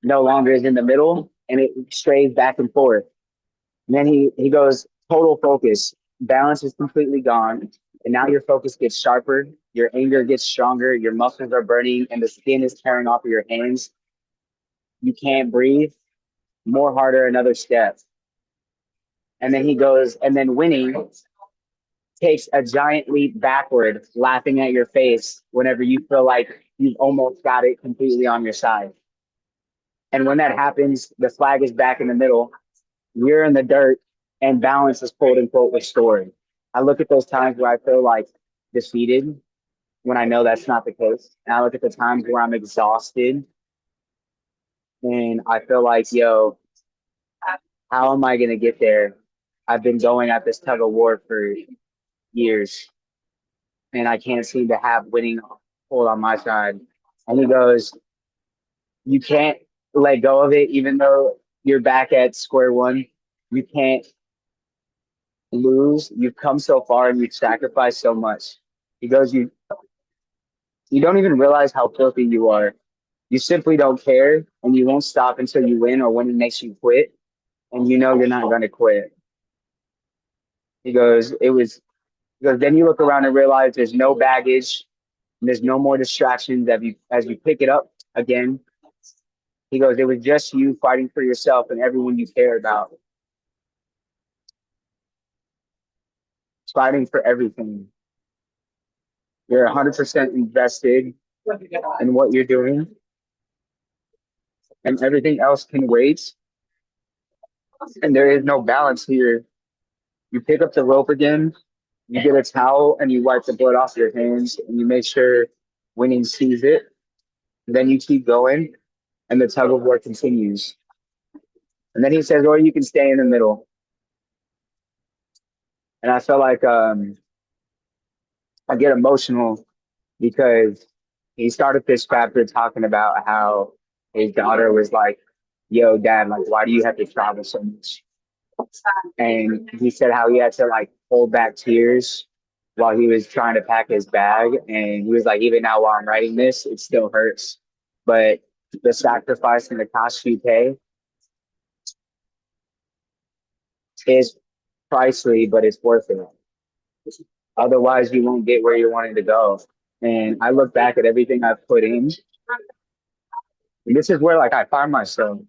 no longer is in the middle and it strays back and forth. And then he goes, total focus. Balance is completely gone. And now your focus gets sharper, your anger gets stronger, your muscles are burning, and the skin is tearing off of your hands. You can't breathe. More harder, another step. And then he goes, and then winning takes a giant leap backward, laughing at your face whenever you feel like you've almost got it completely on your side. And when that happens, the flag is back in the middle. You're in the dirt, and balance is quote unquote restored. I look at those times where I feel like defeated when I know that's not the case. And I look at the times where I'm exhausted and I feel like, yo, how am I going to get there? I've been going at this tug of war for years and I can't seem to have winning hold on my side. And he goes, you can't let go of it, even though you're back at square one. You can't lose. You've come so far and you've sacrificed so much. He goes, you don't even realize how filthy you are. You simply don't care and you won't stop until you win or when it makes you quit. And you know you're not going to quit. He goes, because then you look around and realize there's no baggage and there's no more distractions as you pick it up again. He goes, it was just you fighting for yourself and everyone you care about. Fighting for everything. You're 100% invested in what you're doing, and everything else can wait. And there is no balance here. You pick up the rope again, you get a towel, and you wipe the blood off your hands, and you make sure winning sees it. And then you keep going, and the tug of war continues. And then he says, or you can stay in the middle. And I feel like I get emotional because he started this chapter talking about how his daughter was like, yo, dad, like, why do you have to travel so much? And he said how he had to like hold back tears while he was trying to pack his bag. And he was like, even now while I'm writing this, it still hurts. But the sacrifice and the cost you pay is pricey, but it's worth it. Otherwise, you won't get where you're wanting to go. And I look back at everything I've put in. And this is where like I find myself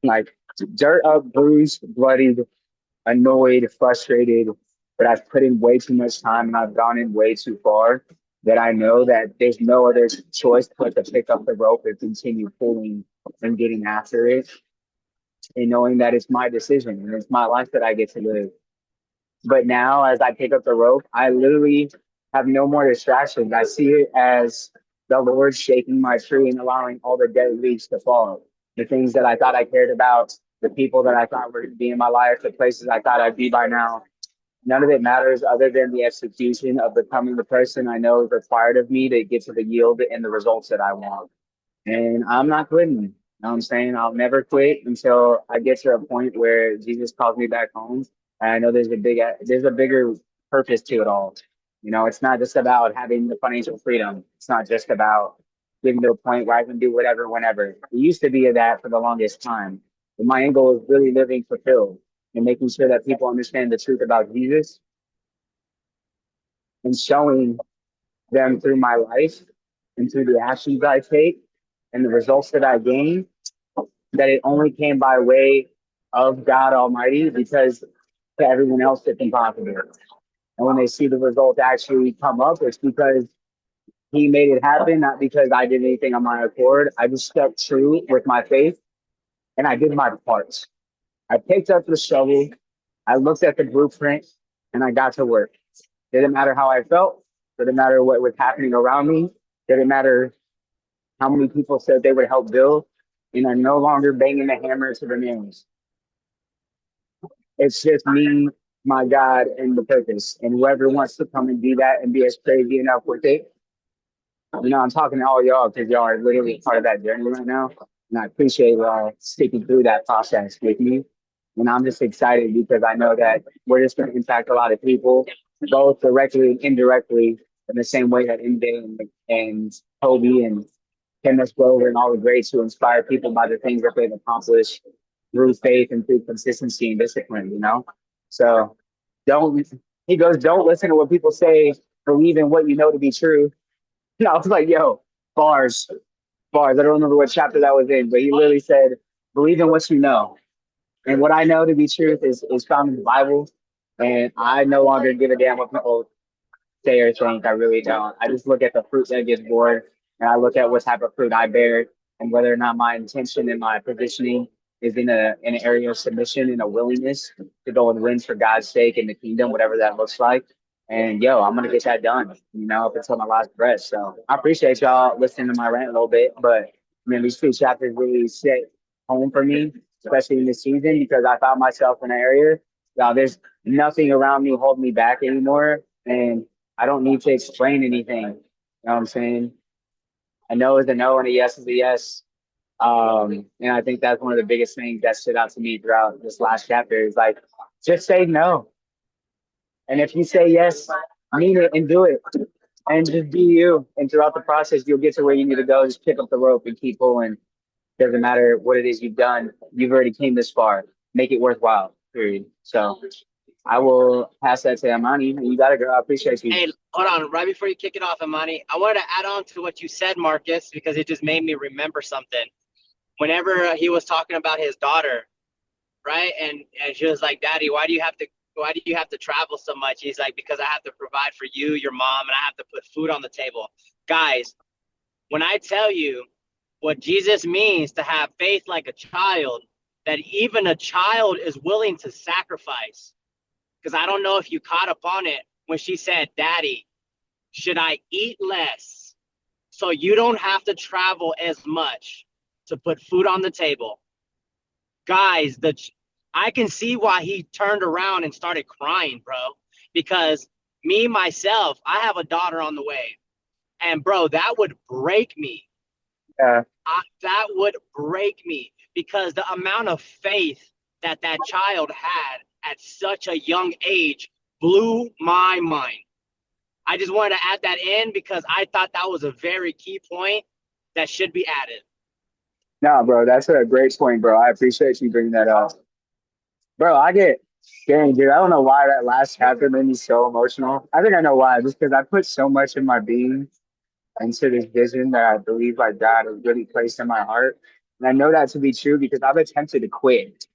like dirt up, bruised, bloodied, annoyed, frustrated, but I've put in way too much time and I've gone in way too far that I know that there's no other choice but to pick up the rope and continue pulling and getting after it and knowing that it's my decision and it's my life that I get to live. But now as I pick up the rope, I literally have no more distractions. I see it as the Lord shaking my tree and allowing all the dead leaves to fall. The things that I thought I cared about, the people that I thought were going to be in my life, the places I thought I'd be by now, None of it matters other than the execution of becoming the person I know is required of me to get to the yield and the results that I want. And I'm not quitting. You know what I'm saying? I'll never quit until I get to a point where Jesus calls me back home. And I know there's a bigger purpose to it all. You know, it's not just about having the financial freedom. It's not just about getting to a point where I can do whatever, whenever. It used to be that for the longest time. But my end goal is really living fulfilled and making sure that people understand the truth about Jesus and showing them through my life and through the actions I take and the results that I gain, that it only came by way of God Almighty, because to everyone else it's impossible. And when they see the results actually come up, it's because He made it happen, not because I did anything on my accord. I just stuck true with my faith and I did my part. I picked up the shovel, I looked at the blueprint, and I got to work. Didn't matter how I felt, didn't matter what was happening around me, didn't matter how many people said they would help build, and I'm no longer banging the hammer to the nails. It's just me, my God, and the purpose. And whoever wants to come and do that and be as crazy enough with it, you know, I'm talking to all y'all because y'all are literally part of that journey right now. And I appreciate y'all sticking through that process with me. And I'm just excited because I know that we're just going to impact a lot of people, both directly and indirectly, in the same way that MJ and Kobe and Kenneth Grover and all the greats who inspire people by the things that they've accomplished through faith and through consistency and discipline, you know? So don't, he goes, don't listen to what people say, believe in what you know to be true. And I was like, yo, bars, bars. I don't remember what chapter that was in, but he literally said, believe in what you know. And what I know to be truth is found in the Bible. And I no longer give a damn what people say or think. I really don't. I just look at the fruit that gets born, and I look at what type of fruit I bear, and whether or not my intention and my positioning is in an area of submission and a willingness to go and win for God's sake in the kingdom, whatever that looks like. And yo, I'm gonna get that done, you know, up until my last breath. So I appreciate y'all listening to my rant a little bit, but I mean, these two chapters really sit home for me, especially in this season, because I found myself in an area. Now, there's nothing around me holding me back anymore, and I don't need to explain anything. You know what I'm saying? A no is a no and a yes is a yes. And I think that's one of the biggest things that stood out to me throughout this last chapter is like, just say no. And if you say yes, mean it and do it. And just be you. And throughout the process, you'll get to where you need to go. Just pick up the rope and keep pulling. Doesn't matter what it is you've done. You've already came this far. Make it worthwhile, period. So I will pass that to Amani. You got it, girl. I appreciate you. Hey, hold on. Right before you kick it off, Amani, I wanted to add on to what you said, Marcus, because it just made me remember something. Whenever he was talking about his daughter, right? And she was like, Daddy, why do you have to travel so much? He's like, because I have to provide for you, your mom, and I have to put food on the table. Guys, when I tell you what Jesus means to have faith like a child, that even a child is willing to sacrifice. Because I don't know if you caught up on it when she said, Daddy, should I eat less so you don't have to travel as much to put food on the table? Guys, I can see why he turned around and started crying, bro. Because me, myself, I have a daughter on the way. And, bro, that would break me. Yeah. That would break me because the amount of faith that that child had at such a young age blew my mind. I just wanted to add that in because I thought that was a very key point that should be added. No, bro, that's a great point, bro. I appreciate you bringing that up. Bro, dang, dude, I don't know why that last chapter made me so emotional. I think I know why, just because I put so much of my being into this vision that I believe like God has really placed in my heart. And I know that to be true because I've attempted to quit.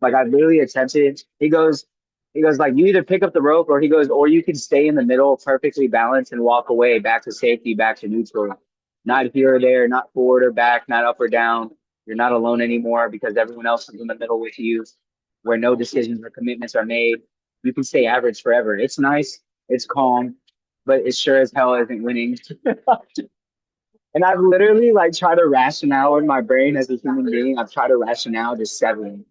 Like I literally attempted. He goes like you either pick up the rope or he goes, or you can stay in the middle, perfectly balanced and walk away back to safety, back to neutral. Not here or there, not forward or back, not up or down. You're not alone anymore because everyone else is in the middle with you, where no decisions or commitments are made. You can stay average forever. It's nice, it's calm, but it sure as hell isn't winning. And I've literally like tried to rationale in my brain as a human being. I've tried to rationale just settling.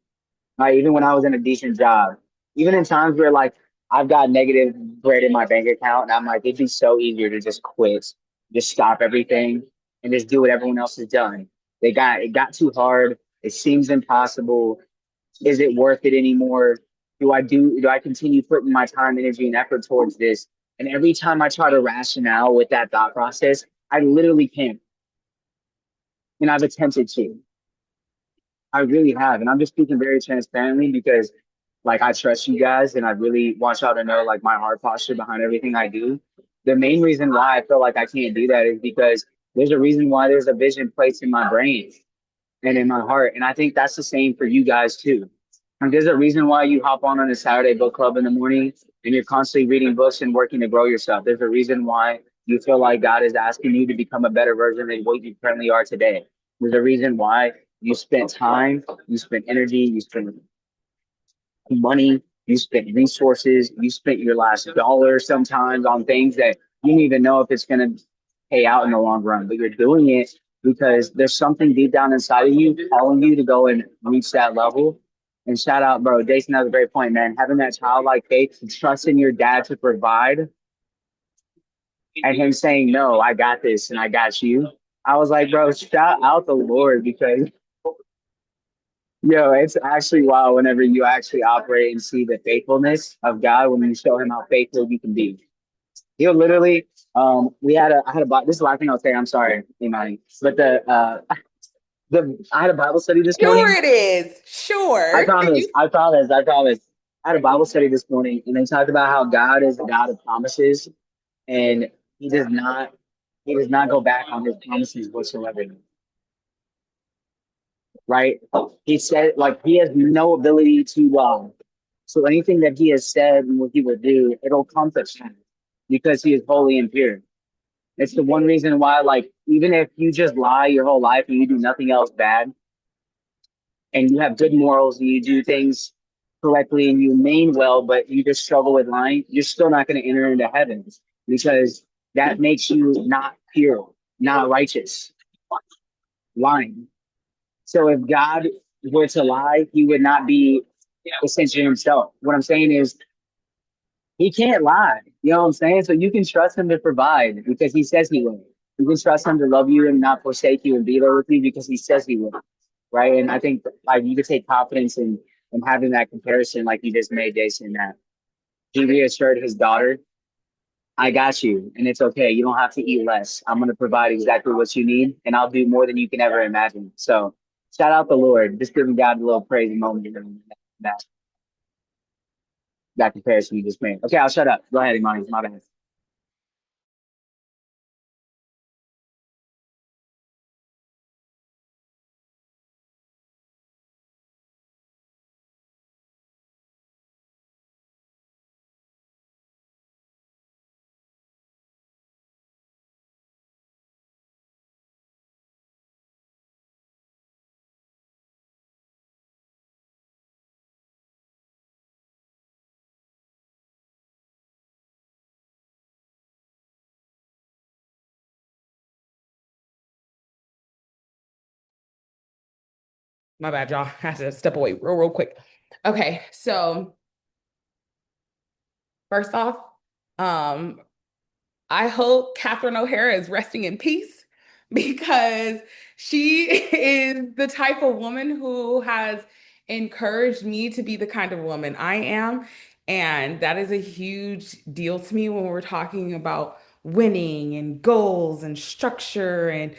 Like even when I was in a decent job, even in times where like I've got negative bread in my bank account, and I'm like, it'd be so easier to just quit, just stop everything, and just do what everyone else has done. It got too hard. It seems impossible. Is it worth it anymore? Do I continue putting my time, energy, and effort towards this? And every time I try to rationale with that thought process, I literally can't. And I've attempted to. I really have. And I'm just speaking very transparently because like I trust you guys and I really want y'all to know like my heart posture behind everything I do. The main reason why I feel like I can't do that is because there's a reason why there's a vision placed in my brain and in my heart. And I think that's the same for you guys too. And there's a reason why you hop on a Saturday book club in the morning and you're constantly reading books and working to grow yourself. There's a reason why you feel like God is asking you to become a better version than what you currently are today. There's a reason why you spent time, you spent energy, you spent money, you spent resources, you spent your last dollar sometimes on things that you don't even know if it's going to pay out in the long run, but you're doing it because there's something deep down inside of you calling you to go and reach that level. And shout out, bro. Jason has a great point, man. Having that childlike faith, trusting your dad to provide, and him saying, "No, I got this and I got you." I was like, bro, shout out the Lord because yo, it's actually wild whenever you actually operate and see the faithfulness of God when you show him how faithful you can be. He'll literally, I had a, this is the last thing I'll say. I'm sorry, Imani, but I had a Bible study this Sure morning. it is. Sure. You I promise. I had a Bible study this morning and they talked about how God is a God of promises and he does not, he does not go back on his promises whatsoever. Right? He said, like, he has no ability to lie. So anything that he has said and what he will do, it'll come to pass because he is holy and pure. It's the one reason why, like, even if you just lie your whole life and you do nothing else bad and you have good morals and you do things correctly and you mean well, but you just struggle with lying, you're still not going to enter into heaven because that makes you not pure, not righteous, lying. So if God were to lie, he would not be essentially himself. What I'm saying is he can't lie. You know what I'm saying? So you can trust him to provide because he says he will. You can trust him to love you and not forsake you and be there with you because he says he will. Right. And I think like you could take confidence in having that comparison like you just made, Jason, that he reassured his daughter, I got you and it's okay. You don't have to eat less. I'm gonna provide exactly what you need and I'll do more than you can ever imagine. So shout out the Lord. Just giving God a little praise moment in that that comparison you just made. Okay, I'll shut up. Go ahead, Imani. My bad. My bad, y'all. I have to step away real quick. Okay, so first off, um, I hope Catherine O'Hara is resting in peace because she is the type of woman who has encouraged me to be the kind of woman I am. And that is a huge deal to me when we're talking about winning and goals and structure and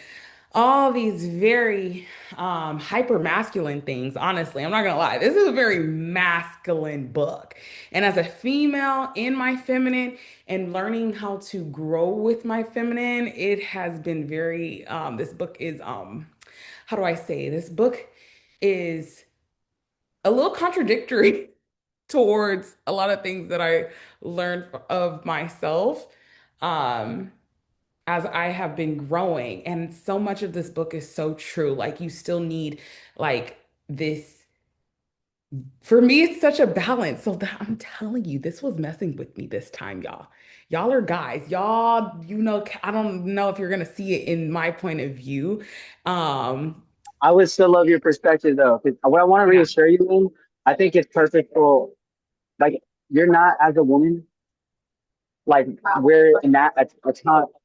all these very hyper masculine things. Honestly, I'm not gonna lie, this is a very masculine book, and as a female in my feminine and learning how to grow with my feminine, it has been very this book is how do I say, this book is a little contradictory towards a lot of things that I learned of myself. Um, as I have been growing. And so much of this book is so true. Like you still need like this. For me, it's such a balance. So that I'm telling you, this was messing with me this time, y'all. Y'all are guys. Y'all, you know, I don't know if you're gonna see it in my point of view. Um, I would still love your perspective though. 'Cause what I want to yeah. reassure you in, I think it's perfect for like you're not as a woman like we're in that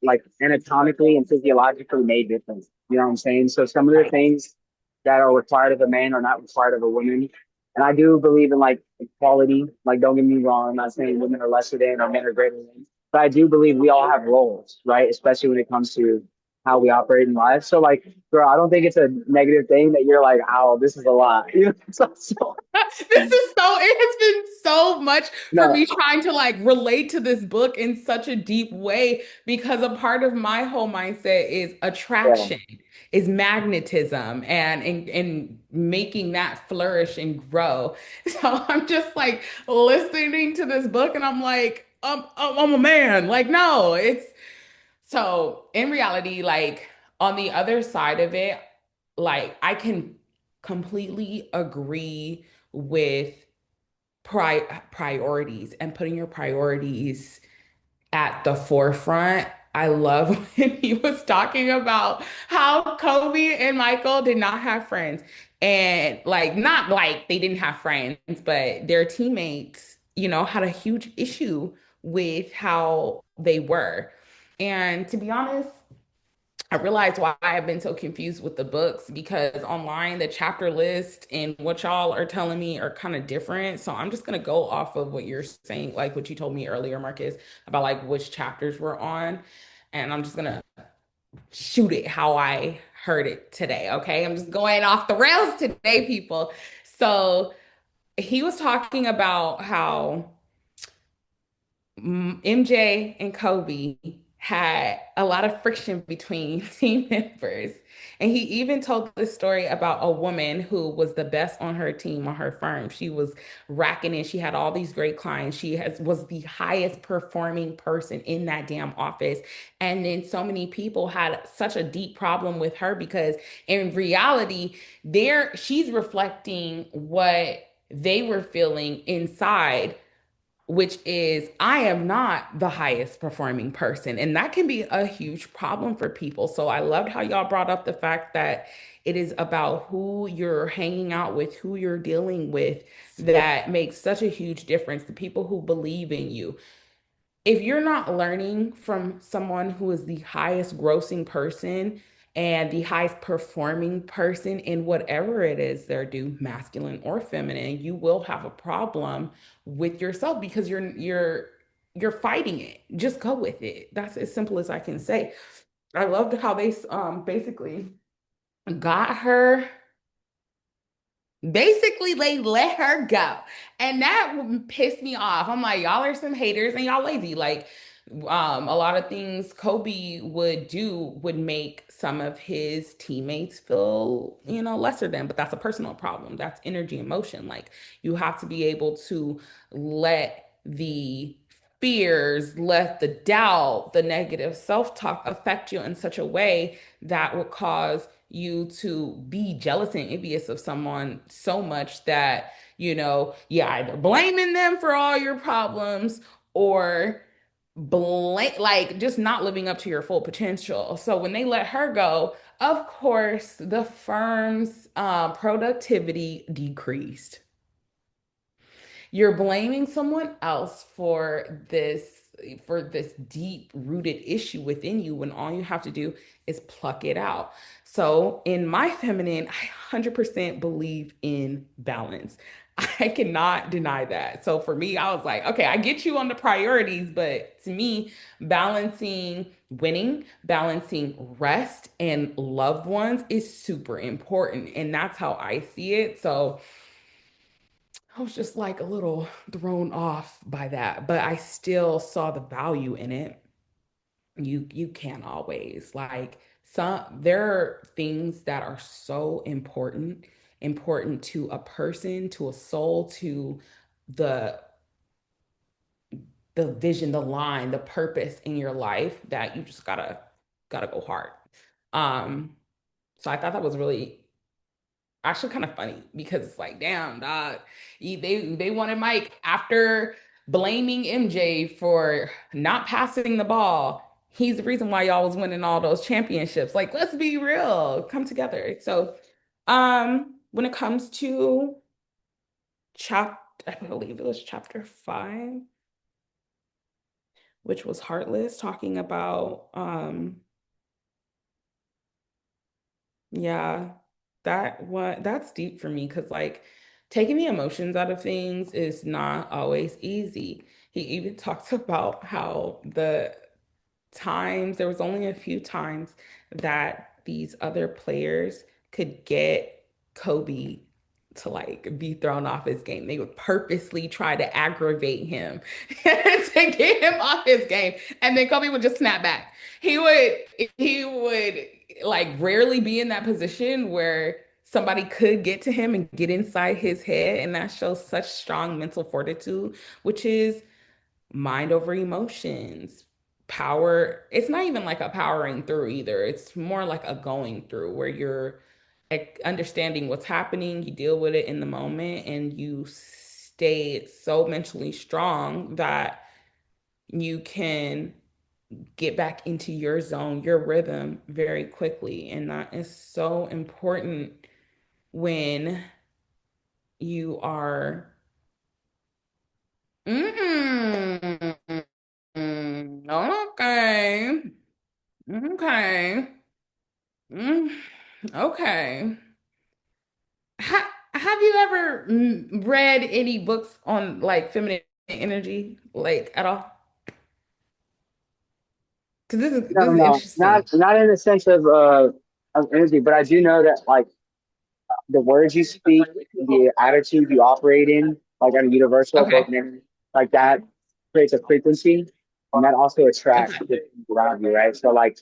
like anatomically and physiologically made different. You know what I'm saying? So some of the Right. things that are required of a man are not required of a woman. And I do believe in like equality. Like, don't get me wrong. I'm not saying women are lesser than or men are greater than, but I do believe we all have roles, right? Especially when it comes to how we operate in life. So like, girl, I don't think it's a negative thing that you're like, oh, this is a lot. You know, This is so, it has been so much for no, me trying to like relate to this book in such a deep way because a part of my whole mindset is yeah, attraction, is magnetism and making that flourish and grow. So I'm just like listening to this book and I'm like, I'm a man. Like, no, it's so in reality, like on the other side of it, like I can completely agree with priorities and putting your priorities at the forefront. I love when he was talking about how Kobe and Michael did not have friends. And like, not like they didn't have friends, but their teammates, had a huge issue with how they were. And to be honest, I realized why I've been so confused with the books because online the chapter list and what y'all are telling me are kind of different. So I'm just gonna go off of what you're saying, like what you told me earlier, Marcus, about like which chapters we're on. And I'm just gonna shoot it how I heard it today. Okay. I'm just going off the rails today, people. So he was talking about how MJ and Kobe had a lot of friction between team members. And he even told this story about a woman who was the best on her team, on her firm. She was racking in. She had all these great clients. Was the highest performing person in that damn office. And then so many people had such a deep problem with her because in reality, she's reflecting what they were feeling inside, which is I am not the highest performing person. And that can be a huge problem for people. So I loved how y'all brought up the fact that it is about who you're hanging out with, who you're dealing with, that makes such a huge difference. The people who believe in you, if you're not learning from someone who is the highest grossing person and the highest performing person in whatever it is they're do, masculine or feminine, you will have a problem with yourself because you're fighting it. Just go with it. That's as simple as I can say. I loved how they basically got her. Basically, they let her go. And that pissed me off. I'm like, y'all are some haters and y'all lazy. Like, a lot of things Kobe would do would make some of his teammates feel, lesser than, but that's a personal problem. That's energy and motion. Like, you have to be able to let the fears, let the doubt, the negative self-talk affect you in such a way that would cause you to be jealous and envious of someone so much that, you're either blaming them for all your problems or like just not living up to your full potential. So when they let her go, of course, the firm's productivity decreased. You're blaming someone else for this deep rooted issue within you when all you have to do is pluck it out. So, in my feminine, I 100% believe in balance. I cannot deny that. So for me, I was like, okay, I get you on the priorities, but to me, balancing winning, balancing rest and loved ones is super important. And that's how I see it. So I was just like a little thrown off by that, but I still saw the value in it. You can't always like there are things that are so important to a person, to a soul, to the the vision, the line, the purpose in your life that you just gotta go hard. Um, so I thought that was really actually kind of funny because it's like, damn, dog, they wanted Mike after blaming MJ for not passing the ball. He's the reason why y'all was winning all those championships. Like, let's be real, come together. So, when it comes to I believe it was chapter 5, which was Heartless, talking about yeah, that's deep for me because like taking the emotions out of things is not always easy. He even talks about how there was only a few times that these other players could get Kobe to like be thrown off his game. They would purposely try to aggravate him to get him off his game. And then Kobe would just snap back. He would like rarely be in that position where somebody could get to him and get inside his head. And that shows such strong mental fortitude, which is mind over emotions. Power, it's not even like a powering through either. It's more like a going through where you're understanding what's happening, you deal with it in the moment, and you stay so mentally strong that you can get back into your zone, your rhythm very quickly. And that is so important when you are mm, okay. Okay. Mm, okay. Have you ever read any books on like feminine energy, like at all? Because this No, is no, interesting. not in the sense of energy, but I do know that like the words you speak, the attitude you operate in, like on a universal, both Okay. men, like that creates a frequency, and that also attracts Okay. the people around you, right? So like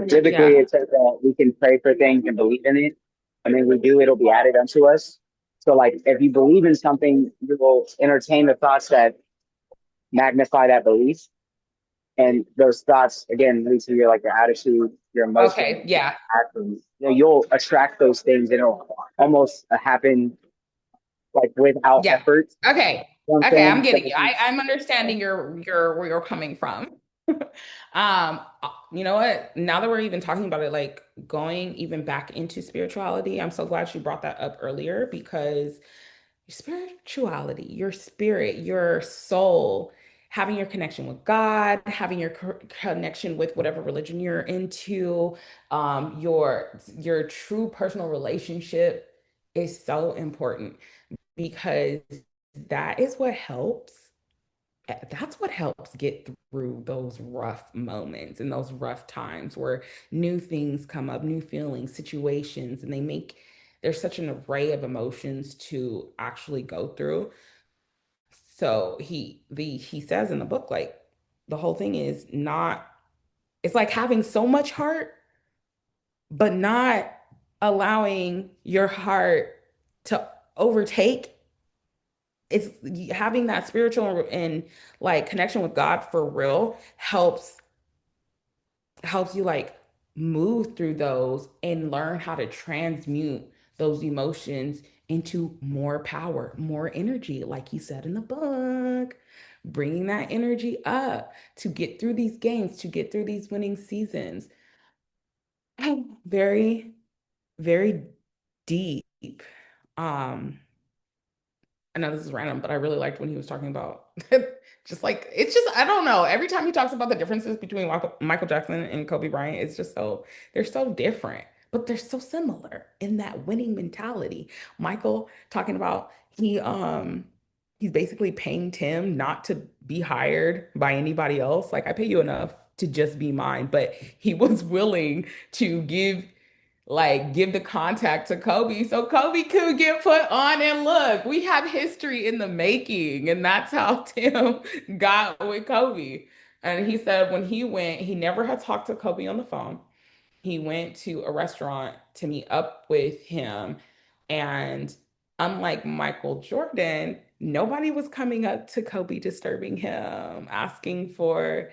typically Yeah. it says that we can pray for things and believe in it, and then we do, it'll be added unto us. So like if you believe in something, you will entertain the thoughts that magnify that belief. And those thoughts again lead to your like your attitude, your emotions, Okay. Yeah. actions. You'll attract those things, and it'll almost happen like without Yeah. effort. Okay. You know what I'm Okay. I'm saying? getting So you. I'm understanding your where you're coming from. You know what? Now that we're even talking about it, like going even back into spirituality, I'm so glad you brought that up earlier because your spirituality, your spirit, your soul, having your connection with God, having your connection with whatever religion you're into, your true personal relationship is so important because that is what helps. That's what helps get through those rough moments and those rough times where new things come up, new feelings, situations, and there's such an array of emotions to actually go through. So he says in the book, like the whole thing is not, it's like having so much heart, but not allowing your heart to overtake. It's having that spiritual and like connection with God for real helps you like move through those and learn how to transmute those emotions into more power, more energy, like you said in the book, bringing that energy up to get through these games, to get through these winning seasons. Very, very deep. Um, I know this is random, but I really liked when he was talking about just like it's just I don't know. Every time he talks about the differences between Michael Jackson and Kobe Bryant, it's just so they're so different, but they're so similar in that winning mentality. Michael talking about he's basically paying Tim not to be hired by anybody else. Like I pay you enough to just be mine, but he was willing to give the contact to Kobe so Kobe could get put on. And look, we have history in the making, and that's how Tim got with Kobe. And he said when he went, he never had talked to Kobe on the phone. He went to a restaurant to meet up with him. And unlike Michael Jordan, nobody was coming up to Kobe disturbing him, asking for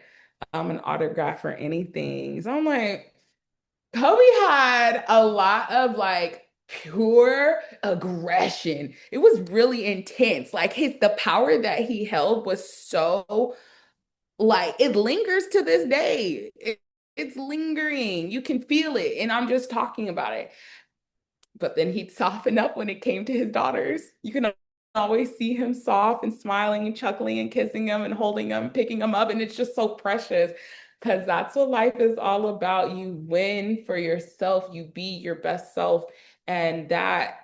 an autograph or anything. So I'm like, Kobe had a lot of like pure aggression. It was really intense. Like the power that he held was so like it lingers to this day. It's lingering. You can feel it. And I'm just talking about it. But then he'd soften up when it came to his daughters. You can always see him soft and smiling and chuckling and kissing him and holding him, picking him up. And it's just so precious because that's what life is all about. You win for yourself, you be your best self. And that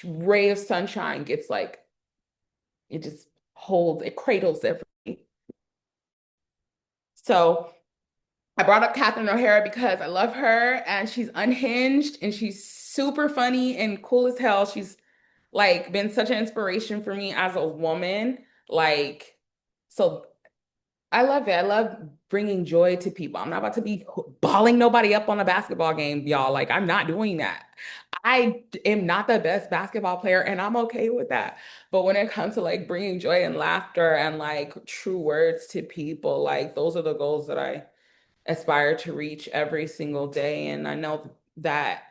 ray of sunshine gets like, it just holds, it cradles everything. So I brought up Catherine O'Hara because I love her and she's unhinged and she's super funny and cool as hell. She's like been such an inspiration for me as a woman. Like, so I love it. I love bringing joy to people. I'm not about to be balling nobody up on a basketball game, y'all. Like, I'm not doing that. I am not the best basketball player, and I'm okay with that. But when it comes to like bringing joy and laughter and like true words to people, like those are the goals that I aspire to reach every single day. And I know that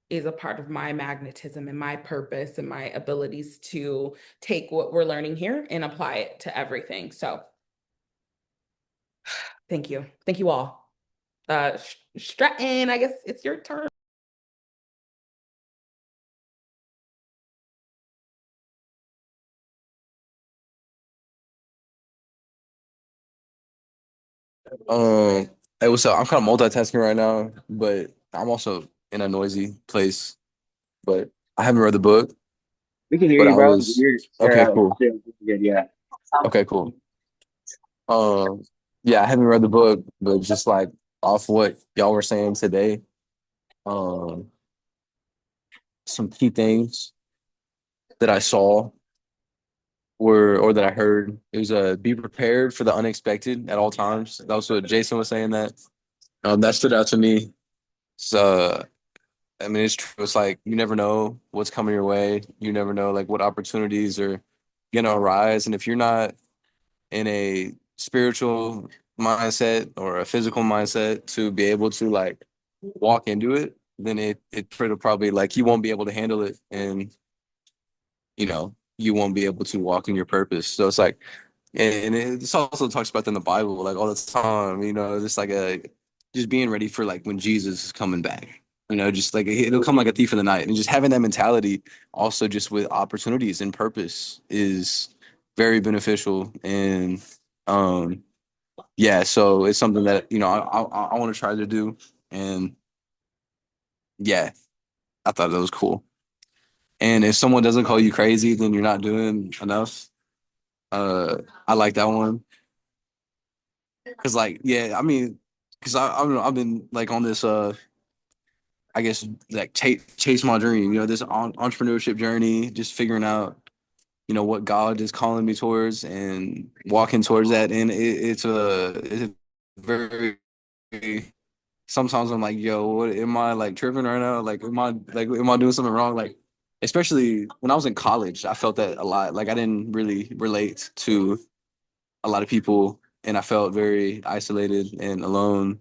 is a part of my magnetism and my purpose and my abilities to take what we're learning here and apply it to everything. So thank you. Thank you all. Stratton, I guess it's your turn. Hey, what's up? I'm kind of multitasking right now, but I'm also in a noisy place. But I haven't read the book, We can hear but you, I bro. was You're okay, cool. still good, yeah. Okay, cool. Um, yeah, I haven't read the book, but just like off what y'all were saying today, um, some key things that I saw were or that I heard. It was be prepared for the unexpected at all times. That was what Jason was saying that. That stood out to me. So I mean, it's true. It's like you never know what's coming your way. You never know like what opportunities are gonna arise. And if you're not in a spiritual mindset or a physical mindset to be able to like walk into it, then it'll probably like you won't be able to handle it, and you won't be able to walk in your purpose. So it's like, and it also talks about that in the Bible like all the time. Just like a just being ready for like when Jesus is coming back. Just like it'll come like a thief in the night, and just having that mentality also just with opportunities and purpose is very beneficial. And um, yeah, so it's something that I want to try to do. And yeah, I thought that was cool. And if someone doesn't call you crazy, then you're not doing enough. Uh, I like that one because, like, yeah, I mean, because I don't know, I've been like on this, I guess, like chase my dream, this entrepreneurship journey, just figuring out, what God is calling me towards and walking towards that. And it's a very, sometimes I'm like, yo, what am I like tripping right now? Like, am I doing something wrong? Like, especially when I was in college, I felt that a lot. Like, I didn't really relate to a lot of people, and I felt very isolated and alone.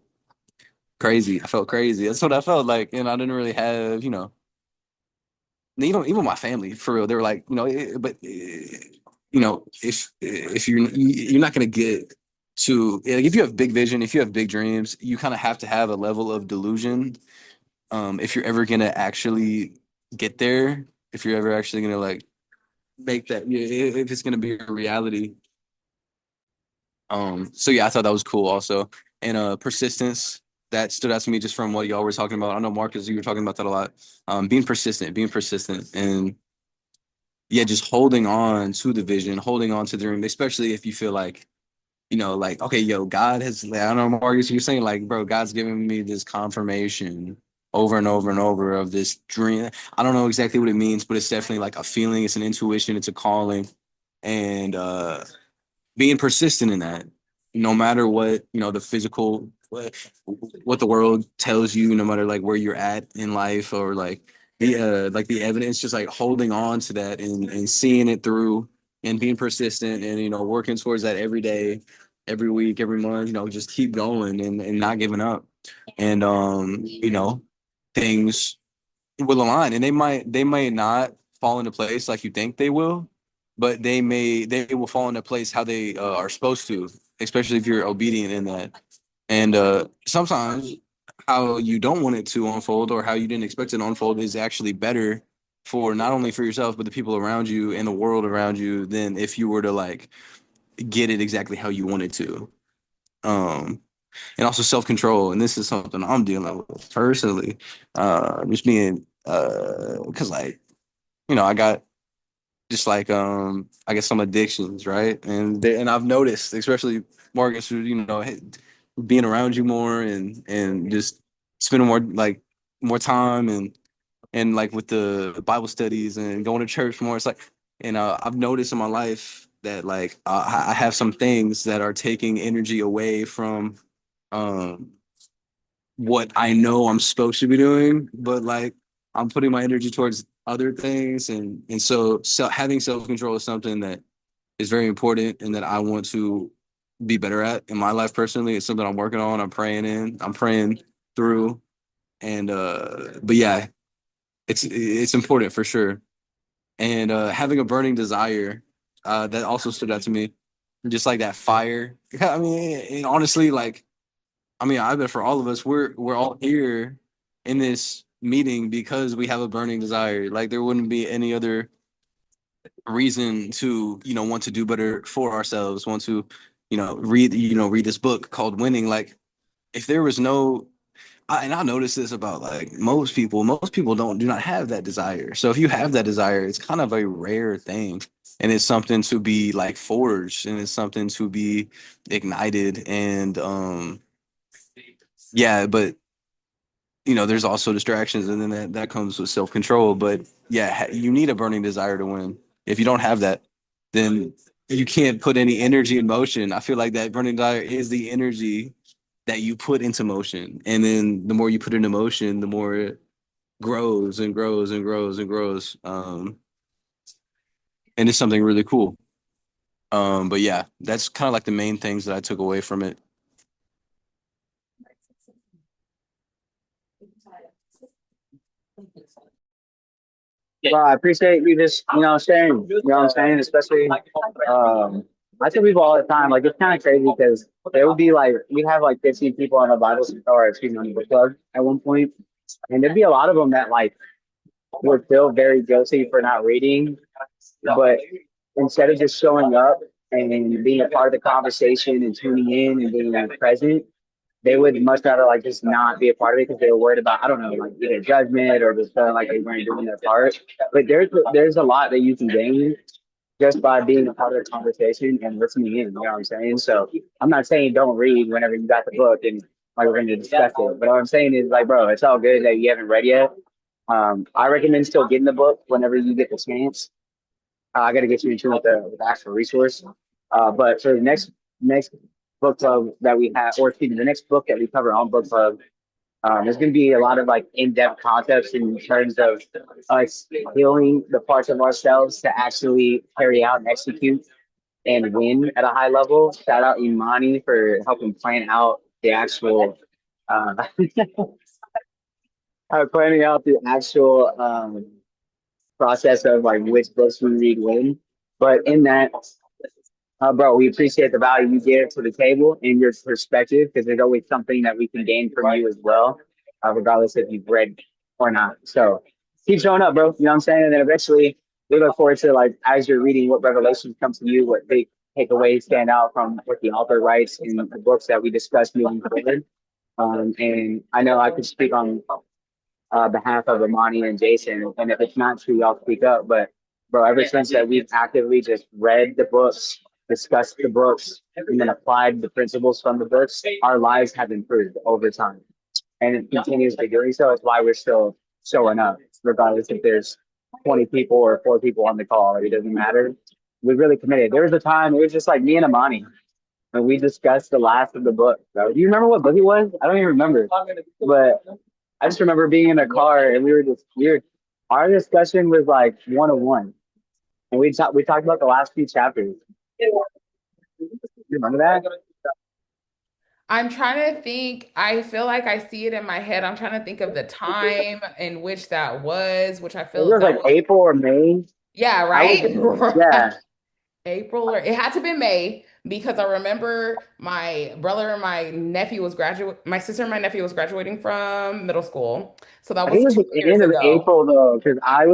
Crazy. I felt crazy. That's what I felt like, and I didn't really have, even my family for real. They were like, if you're not gonna get to like if you have big vision, if you have big dreams, you kind of have to have a level of delusion. If you're ever gonna actually get there, if you're ever actually gonna like make that, if it's gonna be a reality. So yeah, I thought that was cool also. And persistence that stood out to me just from what y'all were talking about. I know Marcus, you were talking about that a lot. Being persistent, and yeah, just holding on to the vision, holding on to the dream, especially if you feel like, like, okay, yo, God has, like, I don't know, Marcus, you're saying like, bro, God's giving me this confirmation over and over and over of this dream. I don't know exactly what it means, but it's definitely like a feeling, it's an intuition, it's a calling. And being persistent in that, no matter what, the physical, what the world tells you, no matter like where you're at in life or like the evidence, just like holding on to that and seeing it through and being persistent and, working towards that every day, every week, every month, just keep going and not giving up. And, things will align, and they may not fall into place like you think they will, but they will fall into place how they are supposed to, especially if you're obedient in that. And sometimes how you don't want it to unfold or how you didn't expect it to unfold is actually better for not only for yourself, but the people around you and the world around you than if you were to like get it exactly how you wanted to. Um, and also self-control. And this is something I'm dealing with personally. Just being, cause like, I got just like, I guess some addictions, right? And I've noticed, especially Marcus, being around you more and just spending more time and like with the Bible studies and going to church more. It's like, and I've noticed in my life that like I have some things that are taking energy away from um what I know I'm supposed to be doing, but like I'm putting my energy towards other things, and so having self control is something that is very important and that I want to be better at in my life personally. It's something I'm working on. I'm praying through, and but yeah, it's important for sure. And having a burning desire, that also stood out to me, just like that fire. I mean, and honestly, like I bet for all of us, we're all here in this meeting because we have a burning desire. Like there wouldn't be any other reason to, want to do better for ourselves, want to, read this book called Winning. Like if there was no and I noticed this about like most people do not have that desire. So if you have that desire, it's kind of a rare thing. And it's something to be like forged and it's something to be ignited. And yeah, but there's also distractions, and then that comes with self-control. But yeah, you need a burning desire to win. If you don't have that, then you can't put any energy in motion. I feel like that burning desire is the energy that you put into motion. And then the more you put into motion, the more it grows and grows and grows and grows. And it's something really cool. But yeah, that's kind of like the main things that I took away from it. Well, I appreciate you just, sharing, what I'm saying, especially, I tell people all the time, like, it's kind of crazy because there would be like, we'd have like 15 people on the Bible, or excuse me, on the book club at one point, and there'd be a lot of them that like would feel very guilty for not reading, but instead of just showing up and being a part of the conversation and tuning in and being present, they would much rather like just not be a part of it because they were worried about, I don't know, like either judgment or just feeling like they weren't doing their part. But there's a lot that you can gain just by being a part of the conversation and listening in. You know what I'm saying? So I'm not saying don't read whenever you got the book and like we're going to discuss it. But what I'm saying is like, bro, it's all good that you haven't read yet. I recommend still getting the book whenever you get the chance. I got to get you into with the actual resource. But for the next book club that we have, or excuse me, the next book that we cover on book club, there's going to be a lot of like in-depth concepts in terms of us healing the parts of ourselves to actually carry out and execute and win at a high level. Shout out Imani for helping plan out the actual uh, planning out the actual process of like which books we read when. But in that, bro, we appreciate the value you give to the table and your perspective because there's always something that we can gain from you as well, regardless if you've read or not. So keep showing up, bro. You know what I'm saying? And then eventually we look forward to like as you're reading what revelations come to you, what big takeaways stand out from what the author writes in the books that we discuss moving forward. And I know I could speak on behalf of Amani and Jason. And if it's not true, y'all speak up. But bro, ever since that we've actively just read the books, discussed the books, and then applied the principles from the books, our lives have improved over time. And it continues to doing so. It's why we're still showing up, regardless if there's 20 people or 4 people on the call. It doesn't matter. We really committed. There was a time it was just like me and Amani, and we discussed the last of the book. Bro. Do you remember what book it was? I don't even remember. But I just remember being in a car and our discussion was like 101. And we talked about the last few chapters. You remember that? I'm trying to think. I feel like I see it in my head. I'm trying to think of the time in which that was, which I It feel was that like was, April or May. yeah, I was right? Right. yeah. April, or it had to be May because I remember my brother and my sister and my nephew was graduating from middle school. So that I think was it was two the years end of ago. April though, because I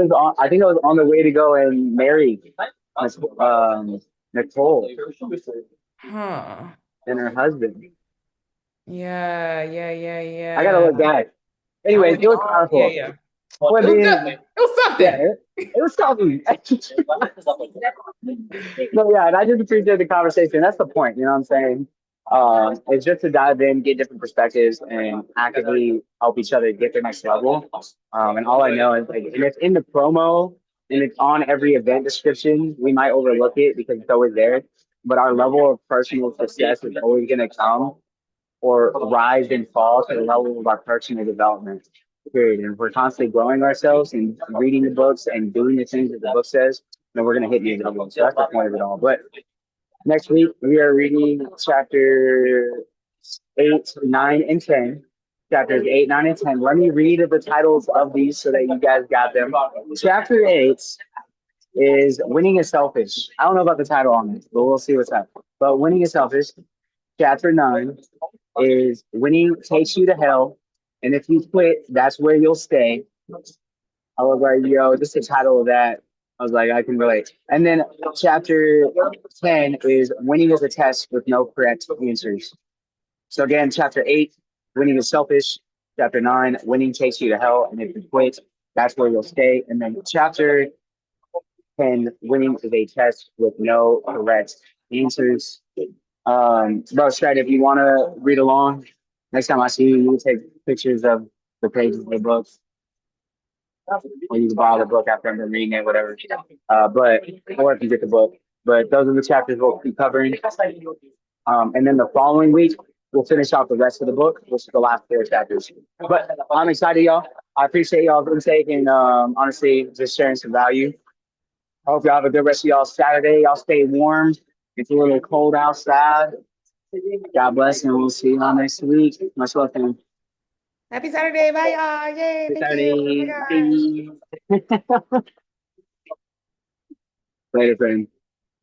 think I was on the way to go and marry Nicole Huh. and her husband. Yeah, yeah, yeah, I gotta yeah. look back. I Anyways, was it was on, yeah, powerful. yeah. Well, It was good. being, It was yeah, something. it was something. No, yeah, and I just appreciate the conversation. That's the point, you know what I'm saying? It's just to dive in, get different perspectives, and actively help each other get to the next level. And all I know is like, and it's in the promo and it's on every event description. We might overlook it because it's always there, but our level of personal success is always going to come or rise and fall to the level of our personal development. Period. And if we're constantly growing ourselves and reading the books and doing the things that the book says, then we're going to hit new levels. So that's the point of it all. But next week, we are reading chapter 8, 9, and 10. Chapters 8, 9, and 10. Let me read the titles of these so that you guys got them. Chapter 8 is Winning is Selfish. I don't know about the title on this, but we'll see what's up. But Winning is Selfish. Chapter 9 is Winning Takes You to Hell. And if you quit, that's where you'll stay. I was like, yo, this is the title of that. I was like, I can relate. And then chapter 10 is Winning is a Test with No Correct Answers. So again, chapter 8, Winning is Selfish. Chapter 9, Winning Takes You to Hell. And if you quit, that's where you'll stay. And then chapter 10, Winning is a Test with No Correct Answers. Bro, Shred, if you want to read along, next time I see you, you can take pictures of the pages of the book, or you can borrow the book after I'm done reading it, whatever. But or if you get the book. But those are the chapters we'll be covering. And then the following week, we'll finish off the rest of the book, which is the last 4 chapters. But I'm excited, y'all. I appreciate y'all's intake and honestly, just sharing some value. I hope y'all have a good rest of y'all Saturday. Y'all stay warm. It's a little cold outside. God bless, and we'll see you all next week. Much love, fam. Happy Saturday. Bye, y'all. Yay. Happy Thank you. Oh Saturday. my gosh. Bye. Later, friend.